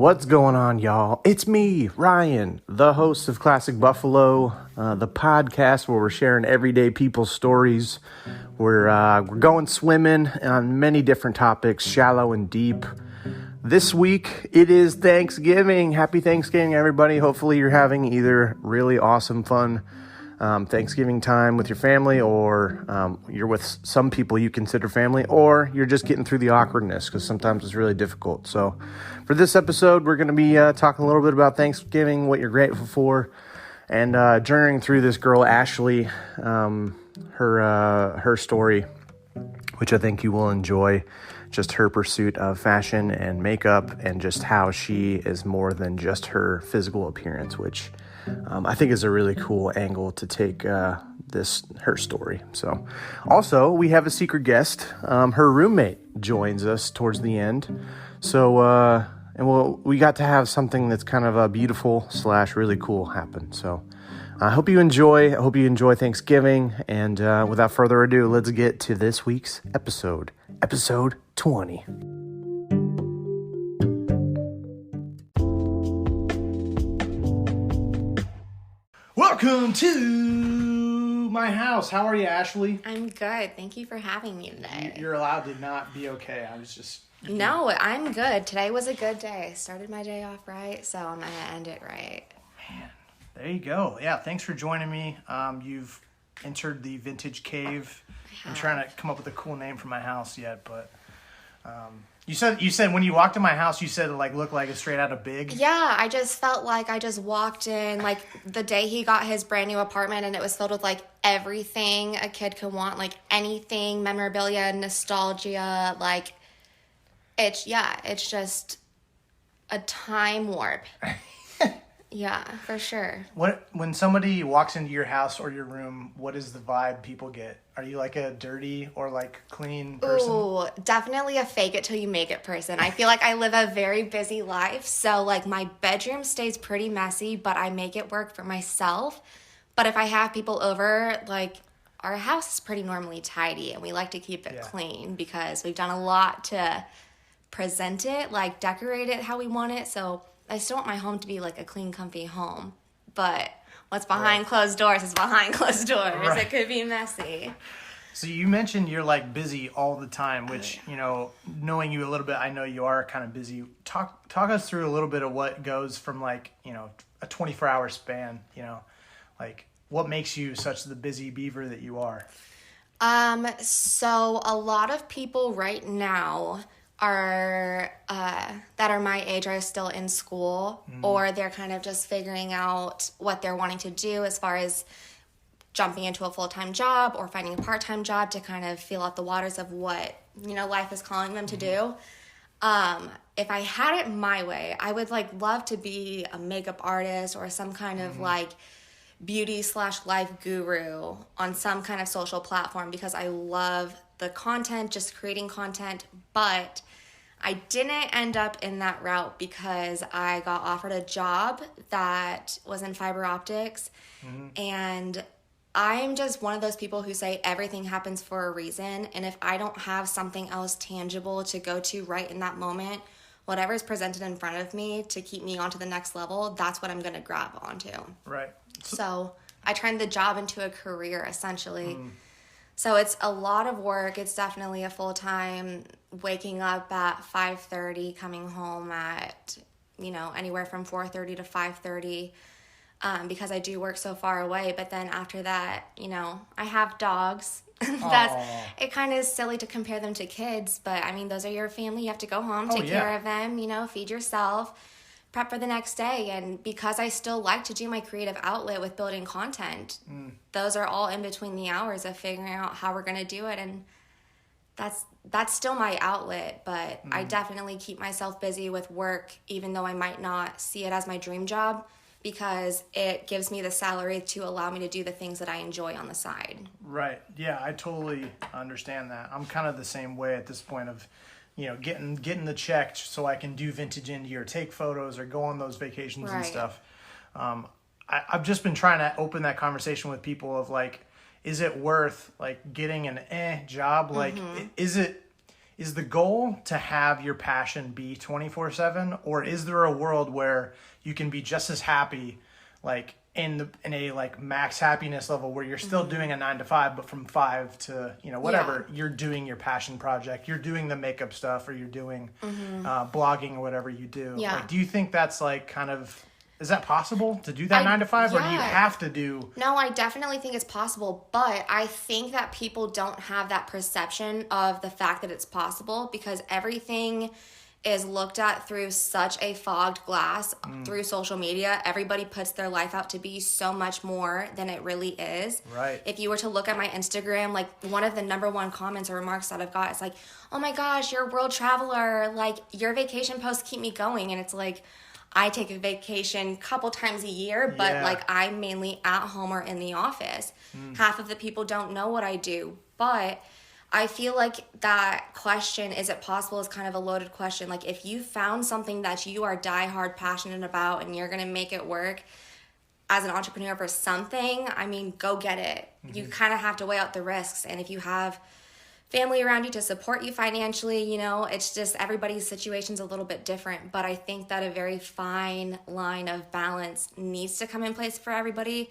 What's going on, y'all? It's me, Ryan, the host of Classic Buffalo, the podcast where we're sharing everyday people's stories. We're going swimming on many different topics, shallow and deep. This week, it is Thanksgiving. Happy Thanksgiving, everybody. Hopefully you're having either really awesome, fun Thanksgiving time with your family, or you're with some people you consider family, or you're just getting through the awkwardness because sometimes it's really difficult. So for this episode, we're going to be talking a little bit about Thanksgiving, what you're grateful for, and journeying through this girl, Ashleigh, her story, which I think you will enjoy. Just her pursuit of fashion and makeup, and just how she is more than just her physical appearance, which I think is a really cool angle to take her story. So also we have a secret guest. Her roommate joins us towards the end. So we got to have something that's kind of beautiful / really cool happen. So I hope you enjoy. Thanksgiving. And without further ado, let's get to this week's episode 20. Welcome to my house. How are you, Ashleigh? I'm good. Thank you for having me today. You're allowed to not be okay. I was just... No, I'm good. Today was a good day. I started my day off right, so I'm going to end it right. Man, there you go. Yeah, thanks for joining me. You've entered the vintage cave. I'm trying to come up with a cool name for my house yet, but... You said when you walked in my house, you said it looked like it's straight out of Big. Yeah, I just felt like I just walked in the day he got his brand new apartment, and it was filled with everything a kid could want, anything, memorabilia, nostalgia, it's just a time warp. Yeah, for sure. When somebody walks into your house or your room, what is the vibe people get? Are you a dirty or clean person? Ooh, definitely a fake it till you make it person. I feel like I live a very busy life, so my bedroom stays pretty messy, but I make it work for myself. But if I have people over, our house is pretty normally tidy, and we like to keep it clean because we've done a lot to present it, decorate it how we want it. So I still want my home to be a clean, comfy home, but what's behind closed doors is behind closed doors. Right. It could be messy. So you mentioned you're busy all the time, which, knowing you a little bit, I know you are kind of busy. Talk us through a little bit of what goes from a 24-hour span, what makes you such the busy beaver that you are? So a lot of people right now that are my age are still in school, or they're kind of just figuring out what they're wanting to do as far as jumping into a full-time job or finding a part-time job to kind of feel out the waters of what, life is calling them to do. If I had it my way, I would love to be a makeup artist or some kind of beauty/life guru on some kind of social platform, because I love the content, just creating content, but I didn't end up in that route because I got offered a job that was in fiber optics, and I'm just one of those people who say everything happens for a reason, and if I don't have something else tangible to go to right in that moment, whatever is presented in front of me to keep me on to the next level, that's what I'm going to grab onto. Right. So I turned the job into a career, essentially. So it's a lot of work. It's definitely a full-time, waking up at 5:30, coming home at, anywhere from 4:30 to 5:30, because I do work so far away. But then after that, I have dogs. It kind of is silly to compare them to kids, but those are your family. You have to go home, take care of them, feed yourself, prep for the next day. And because I still like to do my creative outlet with building content, those are all in between the hours of figuring out how we're going to do it. And that's still my outlet, but I definitely keep myself busy with work, even though I might not see it as my dream job, because it gives me the salary to allow me to do the things that I enjoy on the side. Right. Yeah, I totally understand that. I'm kind of the same way at this point of, getting the check so I can do vintage indie or take photos or go on those vacations and stuff. I've just been trying to open that conversation with people of is it worth getting an job? Is is the goal to have your passion be 24/7, or is there a world where you can be just as happy, like in a like max happiness level where you're still doing a 9 to 5, but from 5 to, whatever, you're doing your passion project, you're doing the makeup stuff, or you're doing blogging or whatever you do. Yeah. Like, do you think that's like kind of, is that possible to do that 9 to 5, or do you have to do? No, I definitely think it's possible, but I think that people don't have that perception of the fact that it's possible because everything is looked at through such a fogged glass through social media. Everybody puts their life out to be so much more than it really is. Right. If you were to look at my Instagram, like one of the number one comments or remarks that I've got is like, oh my gosh, you're a world traveler. Like your vacation posts keep me going. And it's like, I take a vacation a couple times a year, but like I'm mainly at home or in the office. Half of the people don't know what I do, but I feel like that question, is it possible, is kind of a loaded question. Like if you found something that you are diehard passionate about and you're going to make it work as an entrepreneur for something, I mean, go get it. You kind of have to weigh out the risks. And if you have family around you to support you financially, it's just everybody's situation's a little bit different. But I think that a very fine line of balance needs to come in place for everybody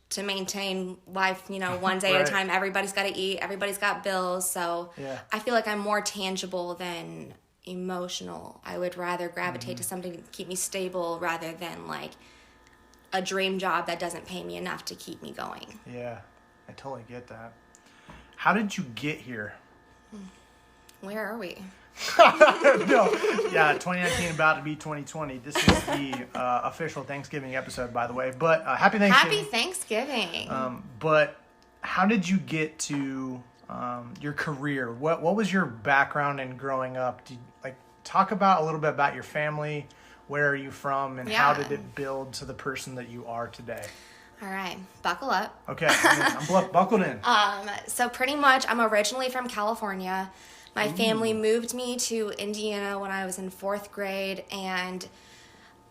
to maintain life, one day at a time. Everybody's got to eat. Everybody's got bills. So I feel like I'm more tangible than emotional. I would rather gravitate to something to keep me stable rather than like a dream job that doesn't pay me enough to keep me going. Yeah, I totally get that. How did you get here? Where are we? No. Yeah, 2019 about to be 2020. This is the official Thanksgiving episode, by the way. But happy Thanksgiving. Happy Thanksgiving. But how did you get to your career? What was your background in growing up? Talk about a little bit about your family. Where are you from, and how did it build to the person that you are today? All right, buckle up. Okay, I'm buckled in. So pretty much, I'm originally from California. My family moved me to Indiana when I was in 4th grade, and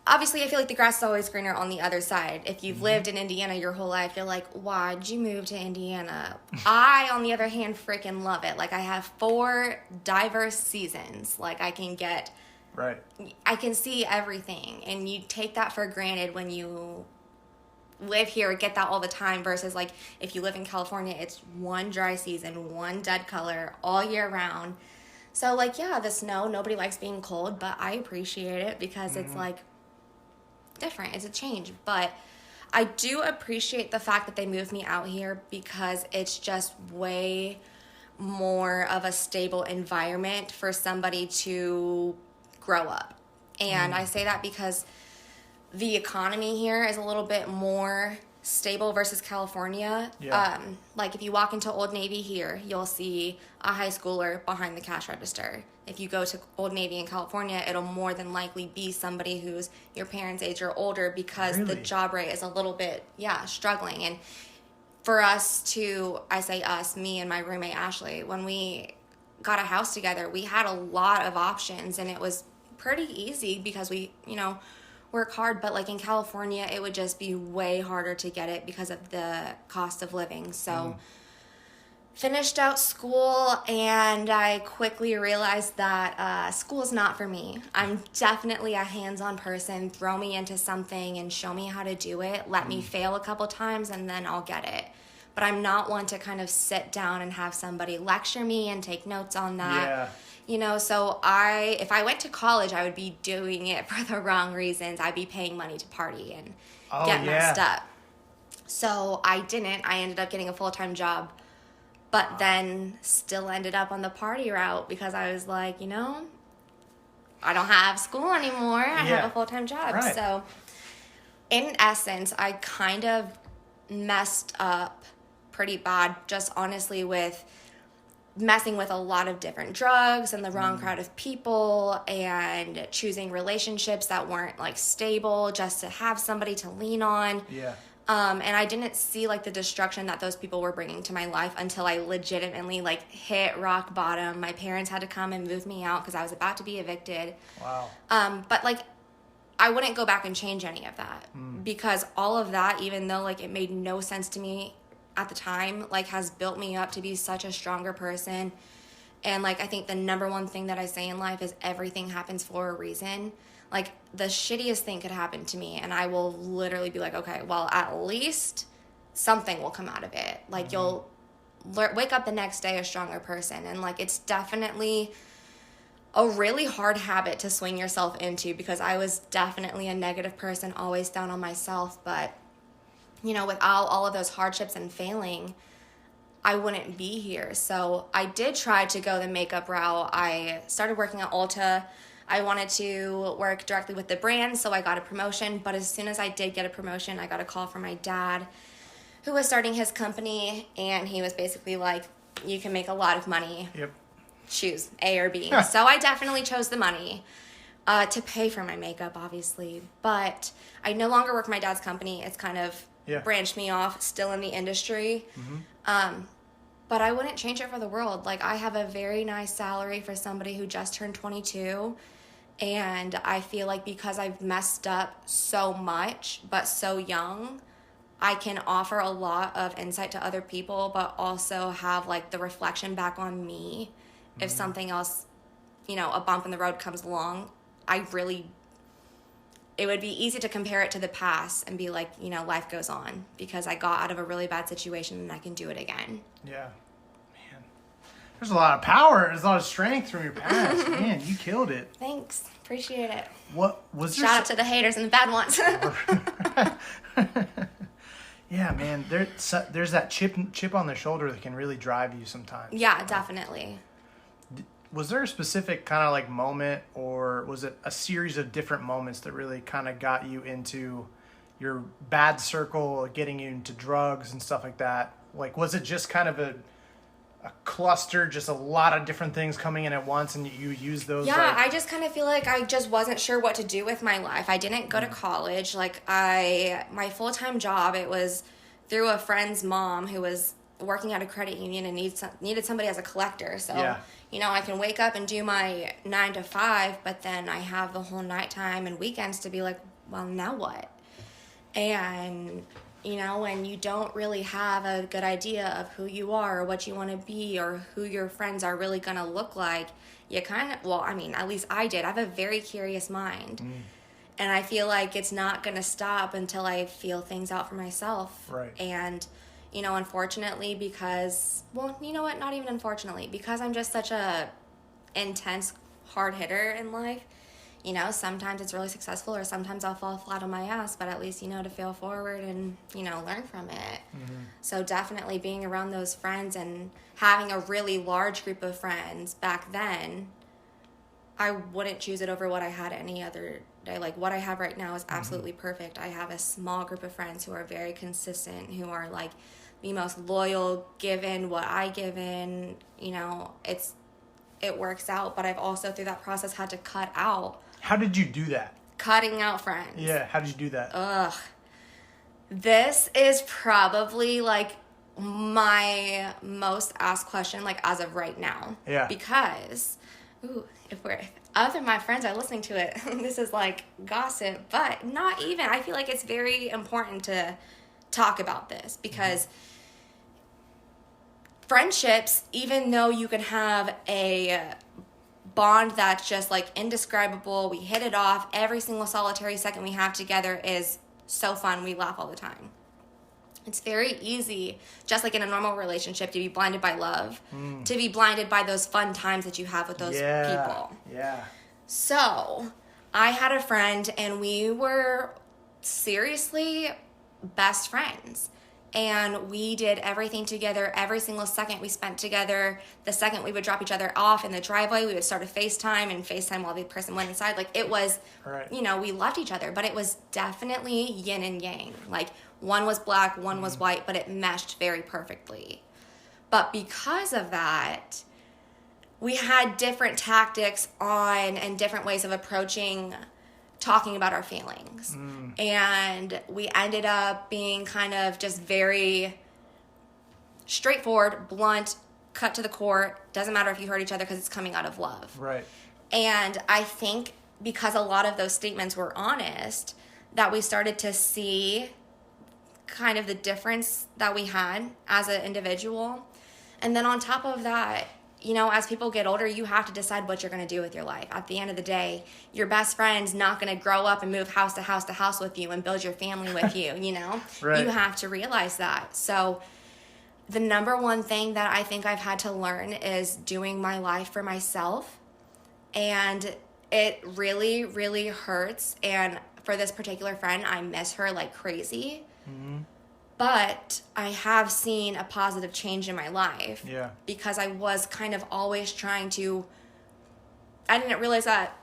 obviously I feel like the grass is always greener on the other side. If you've lived in Indiana your whole life, you're like, why'd you move to Indiana? I, on the other hand, freaking love it. Like, I have 4 diverse seasons. Like, I can see everything, and you take that for granted when you live here, get that all the time, versus like if you live in California, it's one dry season, one dead color all year round. So like, the snow, nobody likes being cold, but I appreciate it because it's like different. It's a change. But I do appreciate the fact that they moved me out here because it's just way more of a stable environment for somebody to grow up. And I say that because the economy here is a little bit more stable versus California. Like if you walk into Old Navy here, you'll see a high schooler behind the cash register. If you go to Old Navy in California, it'll more than likely be somebody who's your parents' age or older because the job rate is a little bit, struggling. And for us to, I say us, me and my roommate Ashleigh, when we got a house together, we had a lot of options, and it was pretty easy because we, work hard. But like in California, it would just be way harder to get it because of the cost of living. So finished out school, and I quickly realized that school is not for me. I'm definitely a hands-on person. Throw me into something and show me how to do it. Let me fail a couple times and then I'll get it. But I'm not one to kind of sit down and have somebody lecture me and take notes on that. So if I went to college, I would be doing it for the wrong reasons. I'd be paying money to party and get messed up. So I didn't. I ended up getting a full-time job, but then still ended up on the party route because I was like, I don't have school anymore. I have a full-time job. Right. So in essence, I kind of messed up pretty bad, just honestly with messing with a lot of different drugs and the wrong crowd of people and choosing relationships that weren't like stable just to have somebody to lean on. And I didn't see like the destruction that those people were bringing to my life until I legitimately like hit rock bottom. My parents had to come and move me out because I was about to be evicted. Wow. But like, I wouldn't go back and change any of that because all of that, even though like it made no sense to me at the time, like has built me up to be such a stronger person And, like, I think the number one thing that I say in life is everything happens for a reason. Like, the shittiest thing could happen to me, and I will literally be like, okay, well, at least something will come out of it. Like, you'll wake up the next day a stronger person. And, like, it's definitely a really hard habit to swing yourself into, because I was definitely a negative person, always down on myself. But, you know, without all of those hardships and failing, I wouldn't be here. So I did try to go the makeup route. I started working at Ulta. I wanted to work directly with the brand, so I got a promotion. But as soon as I did get a promotion, I got a call from my dad, who was starting his company, and he was basically like, you can make a lot of money. Yep. Choose A or B. So I definitely chose the money to pay for my makeup, obviously. But I no longer work my dad's company. It's kind of branched me off, still in the industry. But I wouldn't change it for the world. Like, I have a very nice salary for somebody who just turned 22. And I feel like because I've messed up so much, but so young, I can offer a lot of insight to other people, but also have, like, the reflection back on me. If something else, you know, a bump in the road comes along, it would be easy to compare it to the past and be like, you know, life goes on, because I got out of a really bad situation and I can do it again. Yeah. Man. There's a lot of power. There's a lot of strength from your past. Man, you killed it. Thanks. Appreciate it. What was there? Shout out to the haters and the bad ones. Yeah, man. There's that chip on the shoulder that can really drive you sometimes. Yeah, definitely. Was there a specific kind of like moment, or was it a series of different moments that really kind of got you into your bad circle, getting you into drugs and stuff like that? Like, was it just kind of a cluster, just a lot of different things coming in at once, and you use those? Yeah, I just kind of feel like I just wasn't sure what to do with my life. I didn't go to college. Like, my full-time job, it was through a friend's mom who was working at a credit union and needed somebody as a collector. So, you know, I can wake up and do my 9 to 5, but then I have the whole nighttime and weekends to be like, well, now what? And, you know, when you don't really have a good idea of who you are or what you want to be or who your friends are really going to look like, you kind of, well, I mean, at least I did. I have a very curious mind. And I feel like it's not going to stop until I feel things out for myself. Right. And, you know, unfortunately, because, well, you know what, not even unfortunately, because I'm just such a intense hard hitter in life, you know, sometimes it's really successful or sometimes I'll fall flat on my ass, but at least, you know, to fail forward and, you know, learn from it. So definitely being around those friends and having a really large group of friends back then, I wouldn't choose it over what I had any other day. Like, what I have right now is absolutely perfect. I have a small group of friends who are very consistent, who are like the most loyal, given what I give in, you know, it works out. But I've also through that process had to cut out. How did you do that? Cutting out friends. Yeah, how did you do that? This is probably like my most asked question, like as of right now. Yeah. Because, if other my friends are listening to it, this is like gossip, but not even. I feel like it's very important to talk about this because friendships, even though you can have a bond that's just like indescribable, we hit it off, every single solitary second we have together is so fun, we laugh all the time. It's very easy, just like in a normal relationship, to be blinded by love, to be blinded by those fun times that you have with those people. Yeah. So, I had a friend, and we were seriously best friends. And we did everything together every single second we spent together. The second we would drop each other off in the driveway, we would start a FaceTime and FaceTime while the person went inside. Like, it was, you know, we loved each other, but it was definitely yin and yang. Like, one was black, one was white, but it meshed very perfectly. But because of that, we had different tactics on and different ways of approaching talking about our feelings. And we ended up being kind of just very straightforward, blunt, cut to the core. Doesn't matter if you hurt each other because it's coming out of love. Right. And I think because a lot of those statements were honest, that we started to see kind of the difference that we had as an individual. And then on top of that, as people get older, you have to decide what you're going to do with your life. At the end of the day, your best friend's not going to grow up and move house to house to house with you and build your family with you, Right. You have to realize that. So the number one thing that I think I've had to learn is doing my life for myself. And it really, really hurts. And for this particular friend, I miss her like crazy. Mm-hmm. But I have seen a positive change in my life. Yeah. Because I was kind of always trying to... I didn't realize that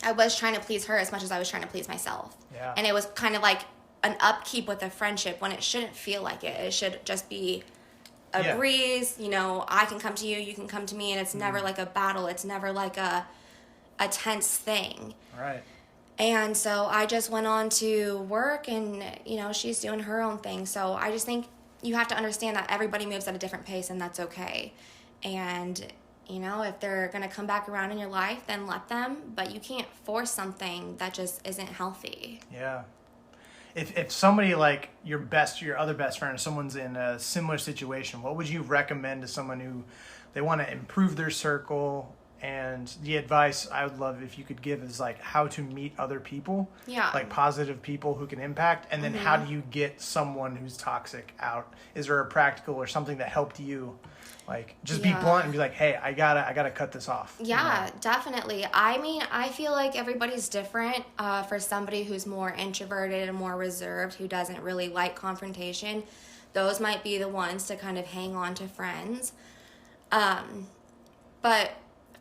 I was trying to please her as much as I was trying to please myself. Yeah. And it was kind of like an upkeep with a friendship when it shouldn't feel like it. It should just be a breeze. I can come to you, you can come to me, and it's never like a battle. It's never like a tense thing. Right. And so I just went on to work, and, she's doing her own thing. So I just think you have to understand that everybody moves at a different pace, and that's okay. And, if they're going to come back around in your life, then let them. But you can't force something that just isn't healthy. Yeah. If somebody like your other best friend, or someone's in a similar situation, what would you recommend to someone who they want to improve their circle? And the advice I would love if you could give is like how to meet other people, like positive people who can impact, and then how do you get someone who's toxic out? Is there a practical or something that helped you? Like just be blunt and be like, hey, I gotta cut this off. Yeah, definitely. I mean, I feel like everybody's different. For somebody who's more introverted and more reserved, who doesn't really like confrontation, those might be the ones to kind of hang on to friends. But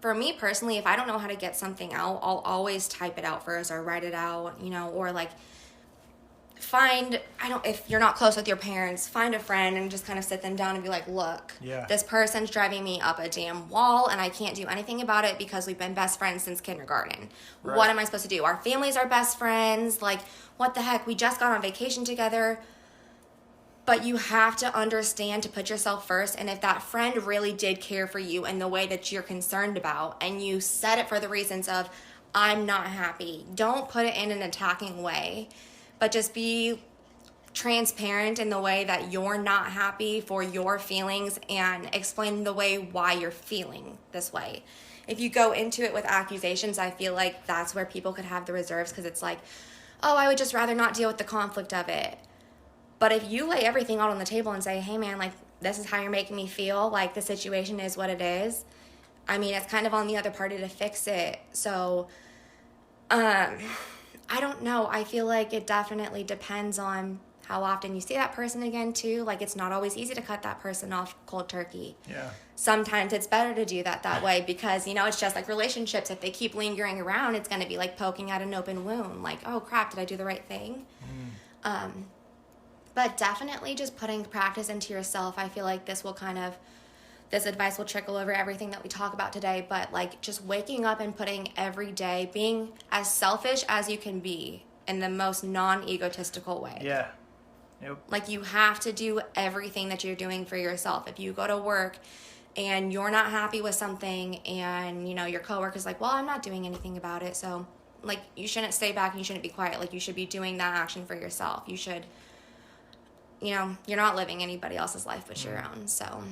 for me personally, if I don't know how to get something out, I'll always type it out first or write it out, or like if you're not close with your parents, find a friend and just kind of sit them down and be like, look, this person's driving me up a damn wall and I can't do anything about it because we've been best friends since kindergarten. Right. What am I supposed to do? Our families are best friends. Like, what the heck? We just got on vacation together. But you have to understand to put yourself first. And if that friend really did care for you in the way that you're concerned about, and you said it for the reasons of, I'm not happy, don't put it in an attacking way, but just be transparent in the way that you're not happy for your feelings and explain the way why you're feeling this way. If you go into it with accusations, I feel like that's where people could have the reserves, because it's like, oh, I would just rather not deal with the conflict of it. But if you lay everything out on the table and say, hey, man, like, this is how you're making me feel, like, the situation is what it is, I mean, it's kind of on the other party to fix it. So, I don't know. I feel like it definitely depends on how often you see that person again, too. Like, it's not always easy to cut that person off cold turkey. Yeah. Sometimes it's better to do that way because, it's just like relationships. If they keep lingering around, it's going to be like poking at an open wound. Like, oh, crap, did I do the right thing? But definitely just putting practice into yourself. I feel like this advice will trickle over everything that we talk about today. But like just waking up and putting every day, being as selfish as you can be in the most non-egotistical way. Yeah. Yep. Like you have to do everything that you're doing for yourself. If you go to work and you're not happy with something and, your coworker's like, well, I'm not doing anything about it. So like you shouldn't stay back and you shouldn't be quiet. Like you should be doing that action for yourself. You should... you're not living anybody else's life but your own. So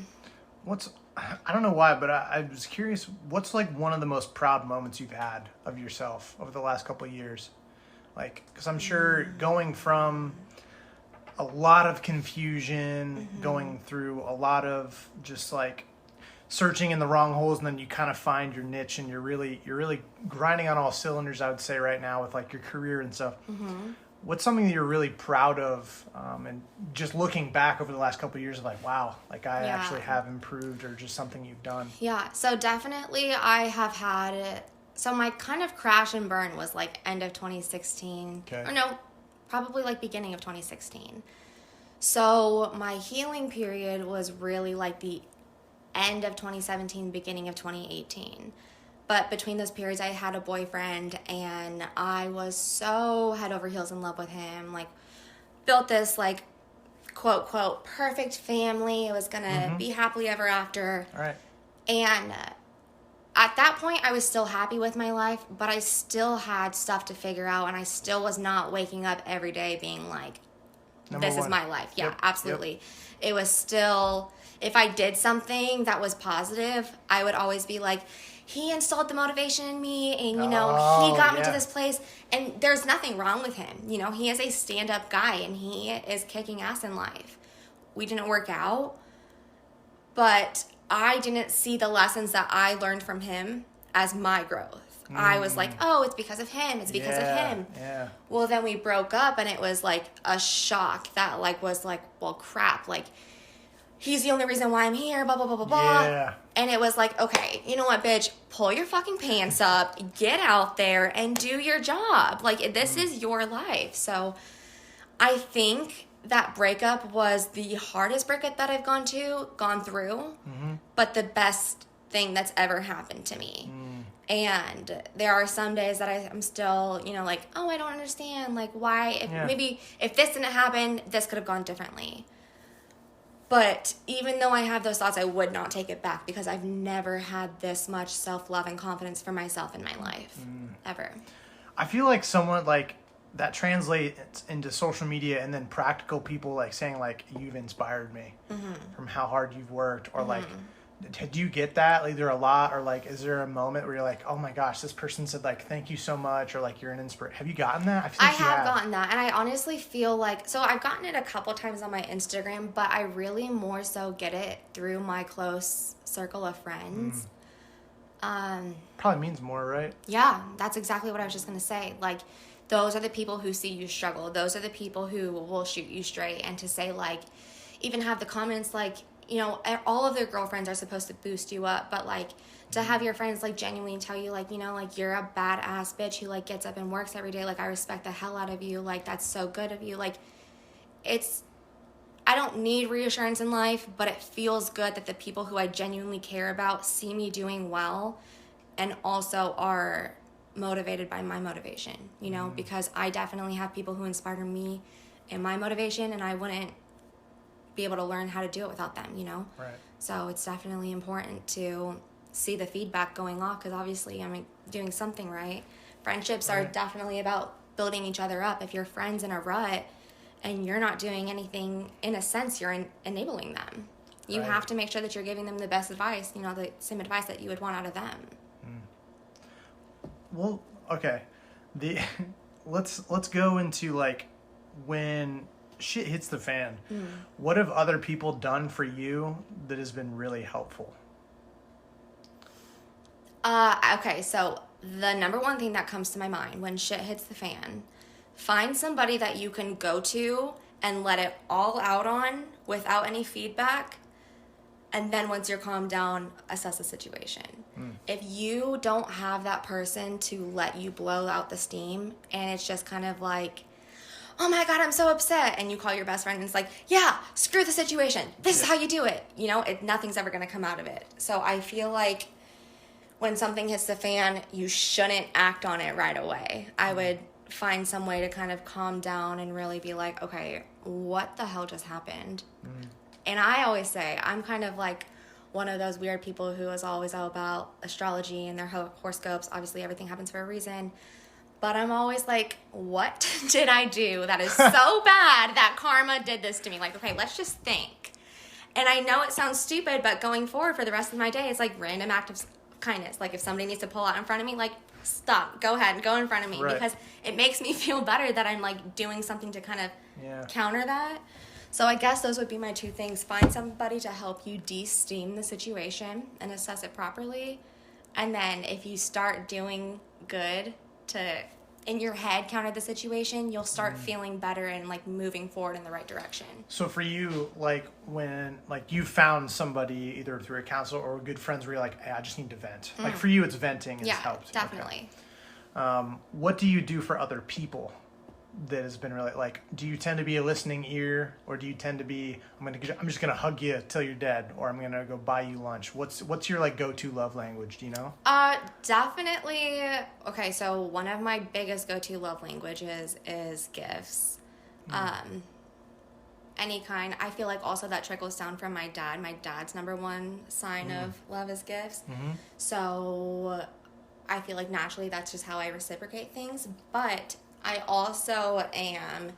I don't know why, but I was curious, what's like one of the most proud moments you've had of yourself over the last couple of years? Like, because I'm sure going from a lot of confusion, going through a lot of just like searching in the wrong holes, and then you kind of find your niche and you're really grinding on all cylinders, I would say right now with like your career and stuff. What's something that you're really proud of, and just looking back over the last couple of years, like, wow, like I actually have improved, or just something you've done? Yeah, so definitely I have had it. So my kind of crash and burn was like end of 2016. Okay. Or no, probably like beginning of 2016. So my healing period was really like the end of 2017, beginning of 2018. But between those periods, I had a boyfriend, and I was so head over heels in love with him. Like, built this, like, quote, quote, perfect family. It was going to be happily ever after. All right. And at that point, I was still happy with my life, but I still had stuff to figure out, and I still was not waking up every day being like, this is my life. Yeah, absolutely. Yep. if I did something that was positive, I would always be like, he installed the motivation in me, and, he got me to this place. And there's nothing wrong with him. He is a stand-up guy, and he is kicking ass in life. We didn't work out, but I didn't see the lessons that I learned from him as my growth. I was like, oh, it's because of him. It's because of him. Yeah. Well, then we broke up, and it was like a shock that was like, well, crap. Like, he's the only reason why I'm here, blah, blah, blah, blah, blah. Yeah. And it was like, okay, you know what, bitch? Pull your fucking pants up, get out there, and do your job. Like, this is your life. So I think that breakup was the hardest breakup that I've gone through, but the best thing that's ever happened to me. And there are some days that I'm still, like, oh, I don't understand. Like, why? Maybe if this didn't happen, this could have gone differently. But even though I have those thoughts, I would not take it back, because I've never had this much self-love and confidence for myself in my life, ever. I feel like someone, like, that translates into social media, and then practical people, like, saying, like, you've inspired me from how hard you've worked, or, like, do you get that either a lot, or, like, is there a moment where you're like, oh my gosh, this person said, like, thank you so much, or, like, you're an inspiration? Have you gotten that? I have gotten that, and I honestly feel like, so I've gotten it a couple times on my Instagram, but I really more so get it through my close circle of friends. Probably means more, right? Yeah, that's exactly what I was just going to say. Like, those are the people who see you struggle. Those are the people who will shoot you straight, and to say, like, even have the comments, like, all of their girlfriends are supposed to boost you up, but, like, to have your friends, like, genuinely tell you, like, like, you're a badass bitch who, like, gets up and works every day. Like, I respect the hell out of you. Like, that's so good of you. Like, I don't need reassurance in life, but it feels good that the people who I genuinely care about see me doing well, and also are motivated by my motivation, because I definitely have people who inspire me in my motivation, and I wouldn't be able to learn how to do it without them, Right. So it's definitely important to see the feedback going off, because obviously I'm doing something right. Friendships are definitely about building each other up. If your friend's in a rut and you're not doing anything, in a sense, you're enabling them. You have to make sure that you're giving them the best advice, the same advice that you would want out of them. Well, okay. Let's go into, like, when shit hits the fan. What have other people done for you that has been really helpful? Okay, so the number one thing that comes to my mind when shit hits the fan, find somebody that you can go to and let it all out on without any feedback. And then once you're calmed down, assess the situation. If you don't have that person to let you blow out the steam, and it's just kind of like, oh my God, I'm so upset, and you call your best friend and it's like, yeah, screw the situation. This is how you do it. Nothing's ever going to come out of it. So I feel like when something hits the fan, you shouldn't act on it right away. I would find some way to kind of calm down and really be like, okay, what the hell just happened? And I always say, I'm kind of like one of those weird people who is always all about astrology and their horoscopes. Obviously, everything happens for a reason. But I'm always like, what did I do that is so bad that karma did this to me? Like, okay, let's just think. And I know it sounds stupid, but going forward for the rest of my day, it's like random act of kindness. Like, if somebody needs to pull out in front of me, like, stop, go ahead, go in front of me. Right. Because it makes me feel better that I'm, like, doing something to kind of counter that. So I guess those would be my two things. Find somebody to help you de-steam the situation and assess it properly. And then if you start doing good to, in your head, counter the situation, you'll start feeling better and, like, moving forward in the right direction. So for you, like, when, like, you found somebody either through a counselor or good friends where you're like, hey, I just need to vent. Like, for you, it's venting has helped. Definitely. Okay. What do you do for other people that has been really, like, do you tend to be a listening ear, or do you tend to be, I'm just gonna hug you till you're dead, or I'm gonna go buy you lunch? What's your, like, go-to love language? Do you know? Definitely. Okay, so one of my biggest go-to love languages is gifts. Any kind. I feel like also that trickles down from my dad. My dad's number one sign of love is gifts. So I feel like naturally that's just how I reciprocate things. But I also am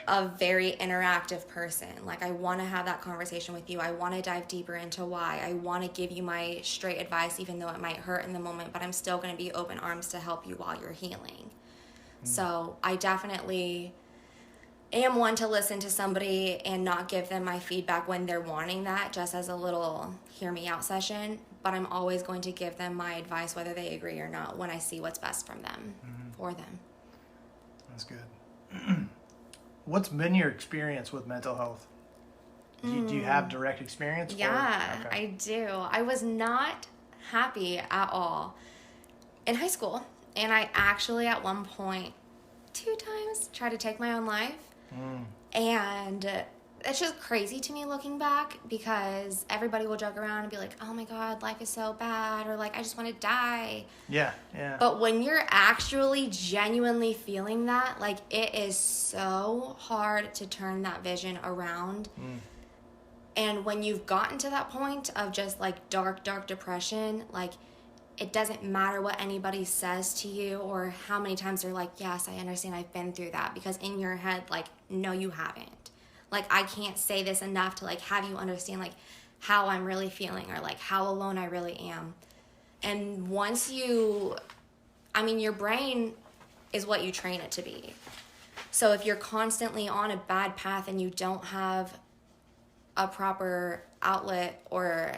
a very interactive person. Like, I want to have that conversation with you. I want to dive deeper into why. I want to give you my straight advice, even though it might hurt in the moment, but I'm still going to be open arms to help you while you're healing. So I definitely am one to listen to somebody and not give them my feedback when they're wanting that, just as a little hear me out session. But I'm always going to give them my advice, whether they agree or not, when I see what's best from them, for them. That's good. What's been your experience with mental health? Do you have direct experience? Yeah, Okay. I do. I was not happy at all in high school. And I actually, at one point, 2 times, tried to take my own life. And it's just crazy to me looking back, because everybody will joke around and be like, oh my God, life is so bad. Or like, I just want to die. Yeah. But when you're actually genuinely feeling that, like, it is so hard to turn that vision around. And when you've gotten to that point of just like dark depression, like, it doesn't matter what anybody says to you or how many times they're like, yes, I understand, I've been through that. Because in your head, like, no, you haven't. Like, I can't say this enough to like have you understand like how I'm really feeling, or like how alone I really am. And once your brain is what you train it to be. So if you're constantly on a bad path and you don't have a proper outlet, or,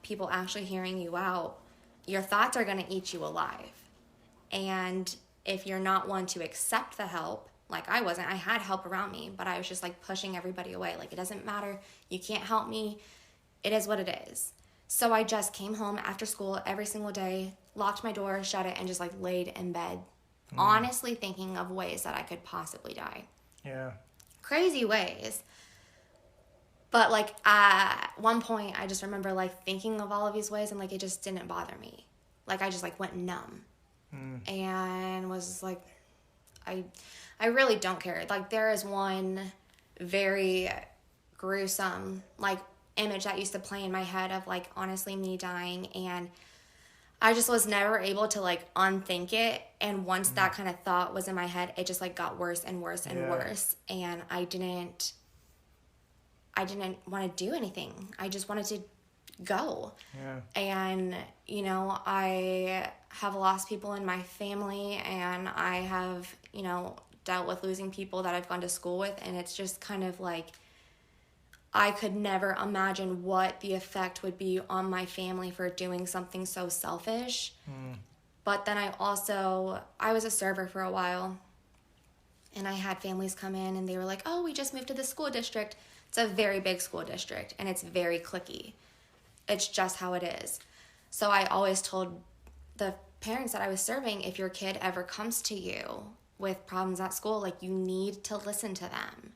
people actually hearing you out, your thoughts are going to eat you alive. And if you're not one to accept the help, like I wasn't, I had help around me, but I was just like pushing everybody away. Like, it doesn't matter. You can't help me. It is what it is. So I just came home after school every single day, locked my door, shut it, and just like laid in bed, honestly thinking of ways that I could possibly die. Yeah. Crazy ways. But like at one point, I just remember like thinking of all of these ways, and like it just didn't bother me. Like, I just like went numb and was like, I really don't care. Like, there is one very gruesome like image that used to play in my head of like honestly me dying, and I just was never able to like unthink it. And once that kind of thought was in my head, it just like got worse and worse and worse. And I didn't want to do anything. I just wanted to go. Yeah. And, I have lost people in my family, and I have, dealt with losing people that I've gone to school with. And it's just kind of like, I could never imagine what the effect would be on my family for doing something so selfish. But then I was a server for a while, and I had families come in and they were like, oh, we just moved to the school district. It's a very big school district, and it's very cliquey. It's just how it is. So I always told the parents that I was serving, if your kid ever comes to you with problems at school, like, you need to listen to them.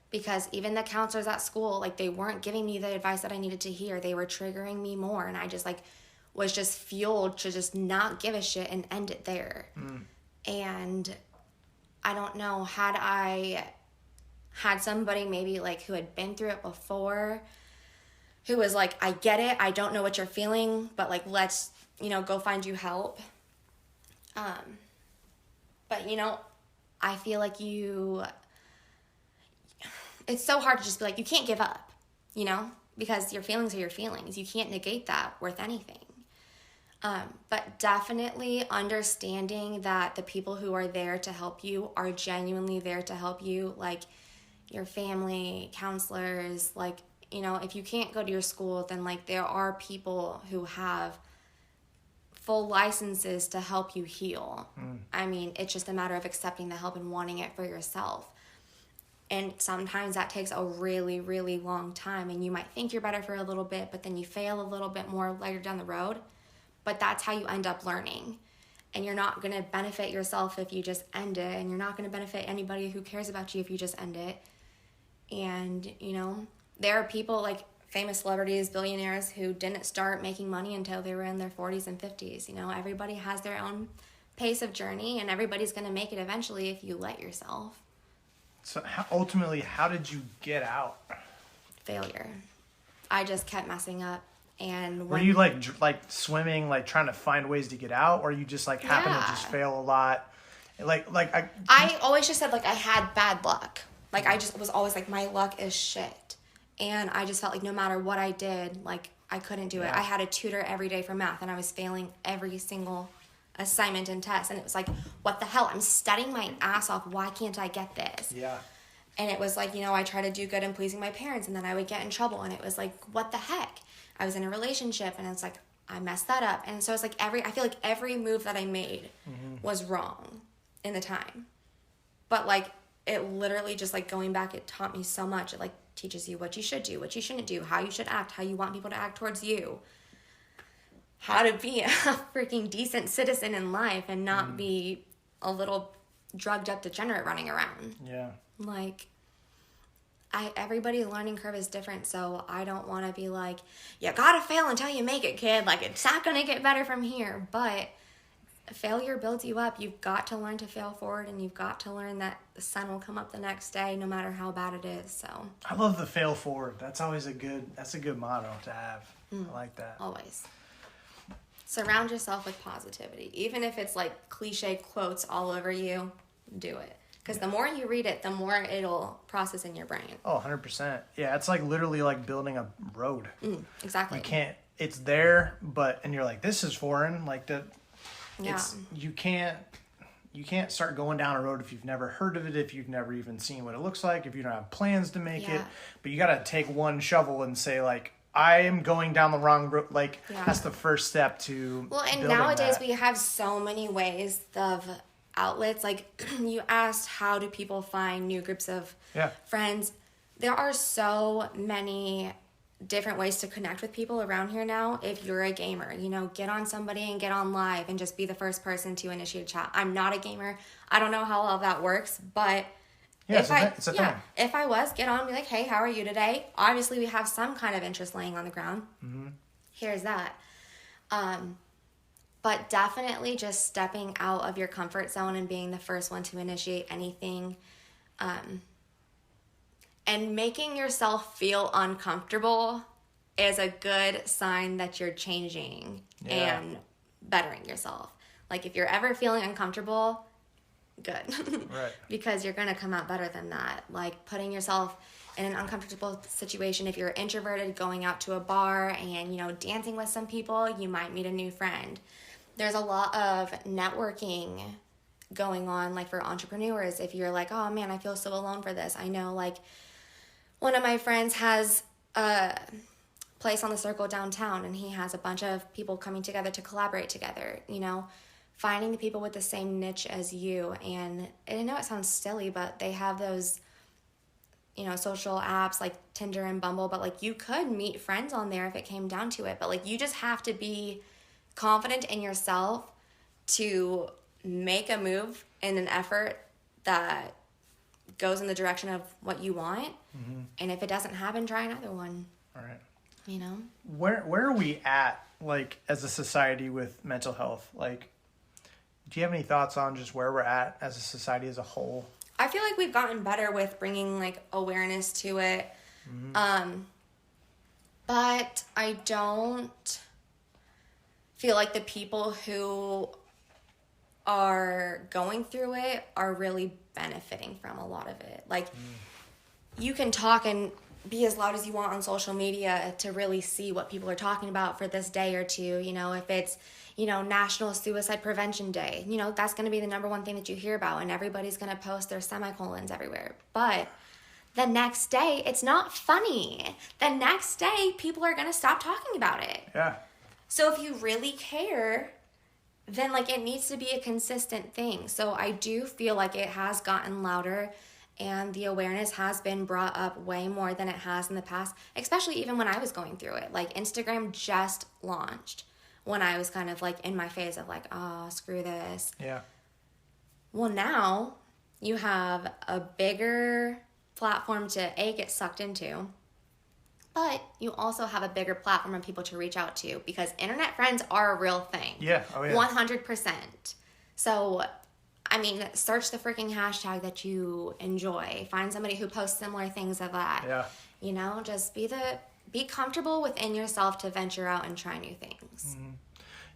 Because even the counselors at school, like, they weren't giving me the advice that I needed to hear. They were triggering me more, and I just, like, was just fueled to just not give a shit and end it there. And I don't know, had I had somebody maybe, like, who had been through it before, who was like, I get it, I don't know what you're feeling, but, like, let's, go find you help. But, I feel like it's so hard to just be like, you can't give up, because your feelings are your feelings. You can't negate that worth anything. But definitely understanding that the people who are there to help you are genuinely there to help you, like your family, counselors, like, if you can't go to your school, then like there are people who have full licenses to help you heal. I mean, it's just a matter of accepting the help and wanting it for yourself. And sometimes that takes a really, really long time, and you might think you're better for a little bit, but then you fail a little bit more later down the road. But that's how you end up learning. And you're not going to benefit yourself if you just end it, and you're not going to benefit anybody who cares about you if you just end it. And, there are people like famous celebrities, billionaires, who didn't start making money until they were in their 40s and 50s. Everybody has their own pace of journey, and everybody's going to make it eventually if you let yourself. So ultimately, how did you get out? Failure. I just kept messing up. And were you like swimming, like trying to find ways to get out, or you just like happened to just fail a lot? I always just said like I had bad luck. Like, I just was always like, my luck is shit. And I just felt like no matter what I did, like, I couldn't do it. I had a tutor every day for math, and I was failing every single assignment and test. And it was like, what the hell? I'm studying my ass off. Why can't I get this? Yeah. And it was like, you know, I try to do good and pleasing my parents, and then I would get in trouble. And it was like, what the heck? I was in a relationship, and it's like, I messed that up. And so it's like I feel like every move that I made was wrong in the time. But like, it literally just like going back, it taught me so much. It like teaches you what you should do, what you shouldn't do, how you should act, how you want people to act towards you, how to be a freaking decent citizen in life and not be a little drugged up degenerate running around. Yeah. Like, everybody's learning curve is different, so I don't want to be like, you gotta fail until you make it, kid. Like, it's not gonna get better from here. But failure builds you up. You've got to learn to fail forward, and you've got to learn that the sun will come up the next day, no matter how bad it is. So I love the fail forward. That's always a good motto to have. I like that. always surround yourself with positivity, even if it's like cliche quotes all over you. Do it. Because the more you read it, the more it'll process in your brain. Oh, 100%. Yeah, it's like literally like building a road. Exactly. You can't, it's there, and you're like, this is foreign. Like, Yeah. you can't start going down a road if you've never heard of it, if you've never even seen what it looks like, if you don't have plans to make it. But you got to take one shovel and say, like, I am going down the wrong road. Like, that's the first step to Well, and building nowadays that. we have so many ways of outlets. Like, you asked, how do people find new groups of friends? There are so many different ways to connect with people around here now. If you're a gamer, you know, get on somebody and get on live and just be the first person to initiate a chat. I'm not a gamer. I don't know how all of that works, but if I was, get on and be like, hey, how are you today? Obviously, we have some kind of interest laying on the ground. Here's that. But definitely just stepping out of your comfort zone and being the first one to initiate anything. And making yourself feel uncomfortable is a good sign that you're changing and bettering yourself. Like, if you're ever feeling uncomfortable, good. Right. Because you're going to come out better than that. Like, putting yourself in an uncomfortable situation. If you're introverted, going out to a bar and, you know, dancing with some people, you might meet a new friend. There's a lot of networking going on, like, for entrepreneurs. If you're like, oh man, I feel so alone for this. I know, like, one of my friends has a place on the Circle downtown, and he has a bunch of people coming together to collaborate together, you know, finding the people with the same niche as you. And I know it sounds silly, but they have those, you know, social apps like Tinder and Bumble, but like, you could meet friends on there if it came down to it. But like, you just have to be confident in yourself to make a move in an effort that goes in the direction of what you want. And if it doesn't happen, try another one. All right. You know? Where are we at, like, as a society with mental health? Like, do you have any thoughts on just where we're at as a society as a whole? I feel like we've gotten better with bringing, like, awareness to it. But I don't feel like the people who are going through it are really benefiting from a lot of it. Like, you can talk and be as loud as you want on social media to really see what people are talking about for this day or two. You know, if it's, you know, National Suicide Prevention Day, you know, that's going to be the number one thing that you hear about, and everybody's going to post their semicolons everywhere. But the next day, it's not funny. The next day, people are going to stop talking about it. Yeah. So if you really care, then, like, it needs to be a consistent thing. So I do feel like it has gotten louder, and the awareness has been brought up way more than it has in the past, especially even when I was going through it. Like, Instagram just launched when I was kind of, like, in my phase of, like, oh, screw this. Yeah. Well, now you have a bigger platform to, A, get sucked into, but you also have a bigger platform of people to reach out to, because internet friends are a real thing. Yeah. Oh, yeah. 100%. So, I mean, search the freaking hashtag that you enjoy. Find somebody who posts similar things of that. Yeah. You know, just be comfortable within yourself to venture out and try new things.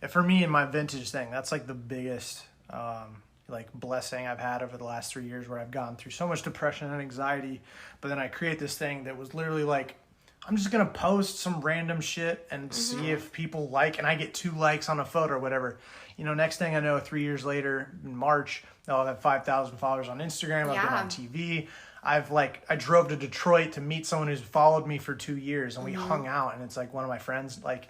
And for me, in my vintage thing, that's like the biggest like blessing I've had over the last 3 years, where I've gone through so much depression and anxiety. But then I create this thing that was literally like, I'm just going to post some random shit and see if people like, and I get 2 likes on a photo or whatever. You know, next thing I know, 3 years later in March, I'll have 5,000 followers on Instagram. I've been on TV. I drove to Detroit to meet someone who's followed me for 2 years, and we hung out, and it's like one of my friends, like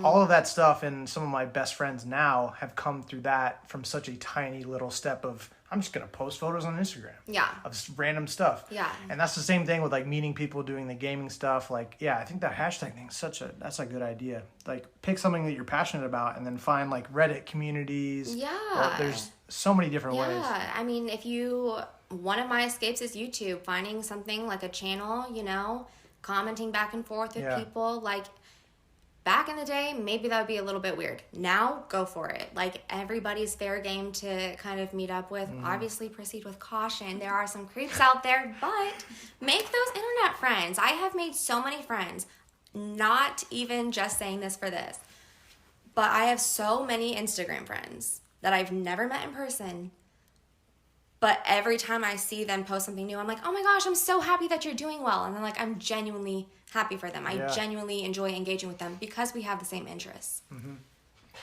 all of that stuff. And some of my best friends now have come through that from such a tiny little step of, I'm just going to post photos on Instagram. Yeah. Of random stuff. Yeah. And that's the same thing with like meeting people, doing the gaming stuff. Like, yeah, I think that hashtag thing is that's a good idea. Like, pick something that you're passionate about and then find like Reddit communities. Yeah. There's so many different ways. Yeah. I mean, one of my escapes is YouTube, finding something like a channel, you know, commenting back and forth with people. Like, back in the day, maybe that would be a little bit weird. Now, go for it. Like, everybody's fair game to kind of meet up with. Obviously, proceed with caution. There are some creeps out there, but make those internet friends. I have made so many friends. Not even just saying this for this, but I have so many Instagram friends that I've never met in person. But every time I see them post something new, I'm like, oh my gosh, I'm so happy that you're doing well. And then, like, I'm genuinely happy for them. I genuinely enjoy engaging with them because we have the same interests.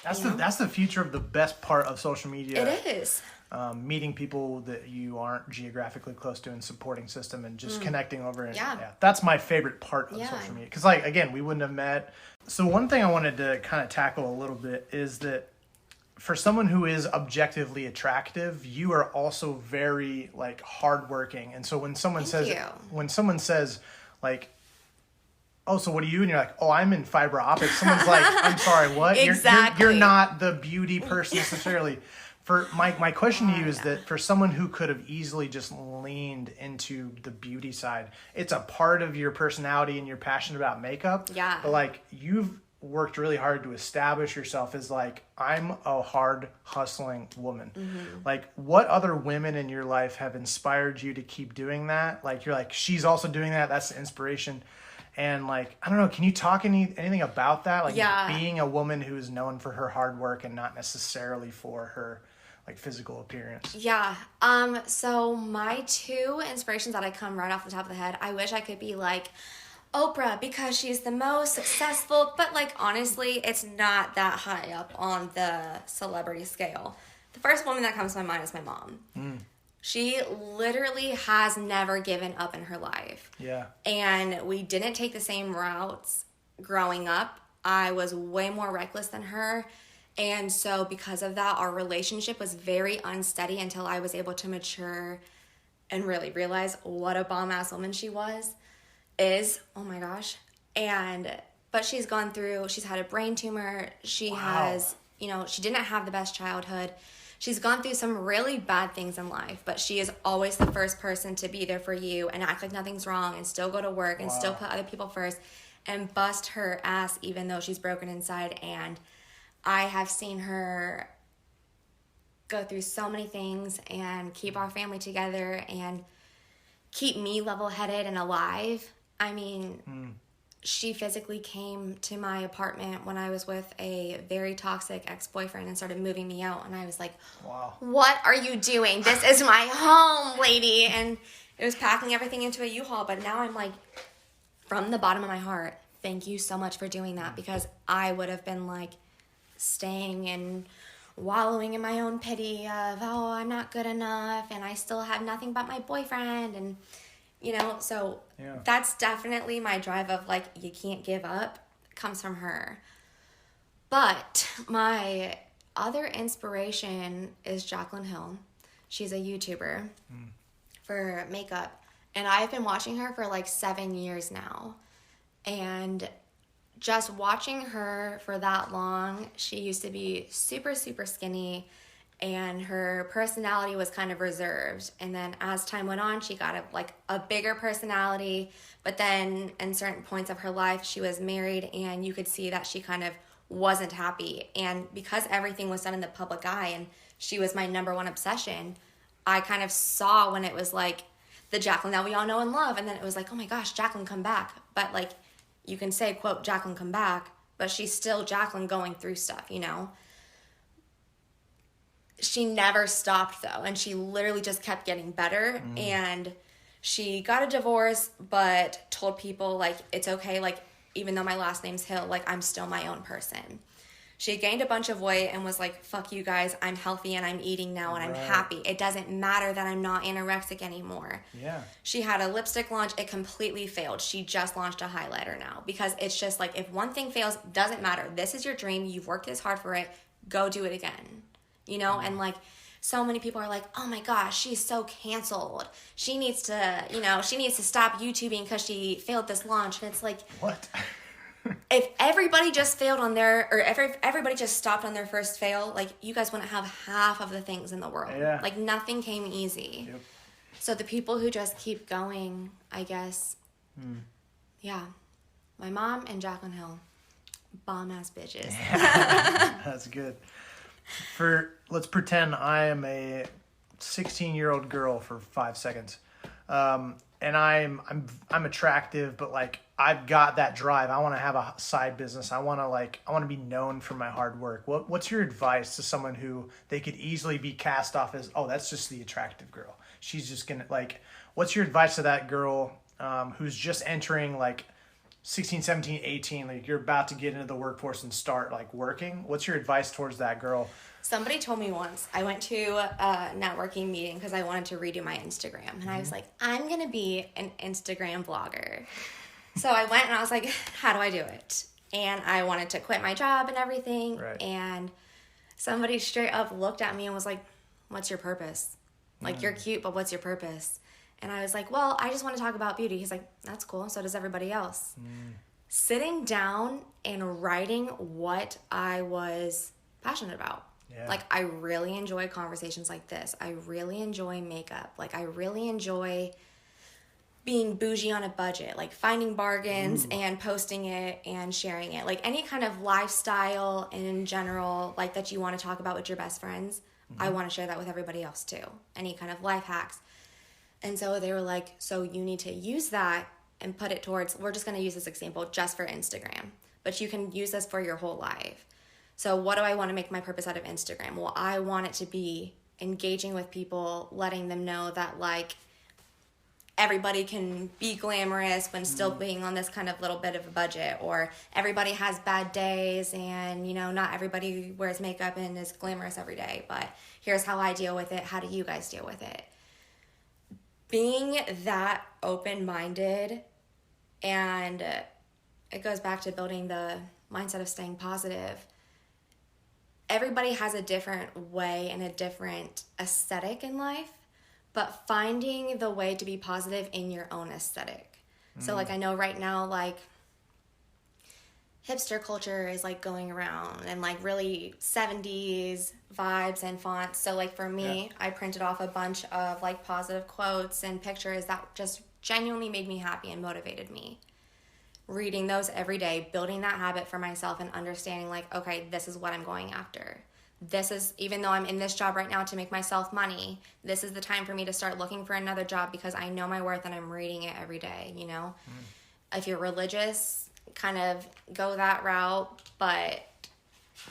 That's the future of the best part of social media. It is. Meeting people that you aren't geographically close to and supporting system and just connecting over. And, that's my favorite part of social media. Because, like, again, we wouldn't have met. So one thing I wanted to kind of tackle a little bit is that for someone who is objectively attractive, you are also very like hardworking. And so when someone says like, oh, so what do you? And you're like, oh, I'm in fiber optics. Someone's like, I'm sorry, what? Exactly. You're not the beauty person necessarily. For my question to you is that for someone who could have easily just leaned into the beauty side, it's a part of your personality and you're passionate about makeup. Yeah. But like you've worked really hard to establish yourself as like, I'm a hard hustling woman. Like, what other women in your life have inspired you to keep doing that? Like, you're like, she's also doing that. That's the inspiration. And like, I don't know, can you talk anything about that? Like being a woman who is known for her hard work and not necessarily for her like physical appearance. Yeah. So my 2 inspirations that I come right off the top of the head, I wish I could be like Oprah because she's the most successful, but like honestly, it's not that high up on the celebrity scale. The first woman that comes to my mind is my mom. She literally has never given up in her life. Yeah. And we didn't take the same routes growing up. I was way more reckless than her. And so because of that, our relationship was very unsteady until I was able to mature and really realize what a bomb-ass woman she is. Oh my gosh. But she's had a brain tumor. She has, she didn't have the best childhood. She's gone through some really bad things in life, but she is always the first person to be there for you and act like nothing's wrong and still go to work and still put other people first and bust her ass even though she's broken inside. And I have seen her go through so many things and keep our family together and keep me level-headed and alive. I mean, she physically came to my apartment when I was with a very toxic ex-boyfriend and started moving me out. And I was like, wow, what are you doing? This is my home, lady. And it was packing everything into a U-Haul. But now I'm like, from the bottom of my heart, thank you so much for doing that, because I would have been like staying and wallowing in my own pity of, oh, I'm not good enough and I still have nothing but my boyfriend. And so that's definitely my drive of like, you can't give up, comes from her. But my other inspiration is Jaclyn Hill. She's a YouTuber for makeup. And I've been watching her for like 7 years now. And just watching her for that long, she used to be super, super skinny. And her personality was kind of reserved. And then as time went on, she got a bigger personality. But then in certain points of her life, she was married and you could see that she kind of wasn't happy. And because everything was done in the public eye and she was my number one obsession, I kind of saw when it was like the Jaclyn that we all know and love. And then it was like, oh my gosh, Jaclyn, come back. But like, you can say, quote, Jaclyn, come back. But she's still Jaclyn going through stuff, she never stopped though, and she literally just kept getting better. And she got a divorce, but told people like, it's okay, like, even though my last name's Hill, like, I'm still my own person. She gained a bunch of weight and was like, fuck you guys, I'm healthy and I'm eating now and I'm happy. It doesn't matter that I'm not anorexic anymore. Yeah. She had a lipstick launch. It completely failed. She just launched a highlighter now, because it's just like, if one thing fails, doesn't matter. This is your dream. You've worked this hard for it. Go do it again. You know? And like, so many people are like, oh my gosh, she's so canceled. She needs to, you know, she needs to stop YouTubing because she failed this launch. And it's like, what? If everybody just failed on their, or everybody just stopped on their first fail, like, you guys wouldn't have half of the things in the world. Yeah. Like, nothing came easy. Yep. So the people who just keep going, I guess, yeah. My mom and Jacqueline Hill, bomb-ass bitches. That's good. Let's pretend I am a 16-year-old girl for 5 seconds. And I'm attractive, but like, I've got that drive. I want to have a side business. I want to be known for my hard work. What's your advice to someone who they could easily be cast off as, oh, that's just the attractive girl. She's just gonna, like, what's your advice to that girl who's just entering like 16, 17, 18, like you're about to get into the workforce and start like working? What's your advice towards that girl? Somebody told me once, I went to a networking meeting because I wanted to redo my Instagram. And I was like, I'm going to be an Instagram vlogger. So I went and I was like, how do I do it? And I wanted to quit my job and everything. Right. And somebody straight up looked at me and was like, what's your purpose? Like, you're cute, but what's your purpose? And I was like, well, I just want to talk about beauty. He's like, that's cool. So does everybody else. Sitting down and writing what I was passionate about. Yeah. Like, I really enjoy conversations like this. I really enjoy makeup. Like, I really enjoy being bougie on a budget, like finding bargains and posting it and sharing it. Like, any kind of lifestyle in general, like, that you want to talk about with your best friends, I want to share that with everybody else too. Any kind of life hacks. And so they were like, so you need to use that and put it towards, we're just going to use this example just for Instagram, but you can use this for your whole life. So what do I want to make my purpose out of Instagram? Well, I want it to be engaging with people, letting them know that, like, everybody can be glamorous when still being on this kind of little bit of a budget, or everybody has bad days and, you know, not everybody wears makeup and is glamorous every day, but here's how I deal with it. How do you guys deal with it? Being that open-minded, and it goes back to building the mindset of staying positive. Everybody has a different way and a different aesthetic in life, but finding the way to be positive in your own aesthetic. So, like, I know right now, like, hipster culture is, like, going around, and, like, really 70s vibes and fonts. So, like, for me, I printed off a bunch of, like, positive quotes and pictures that just genuinely made me happy and motivated me. Reading those every day, building that habit for myself, and understanding, like, okay, this is what I'm going after. This is, even though I'm in this job right now to make myself money, this is the time for me to start looking for another job because I know my worth and I'm reading it every day, you know? If you're religious, kind of go that route, but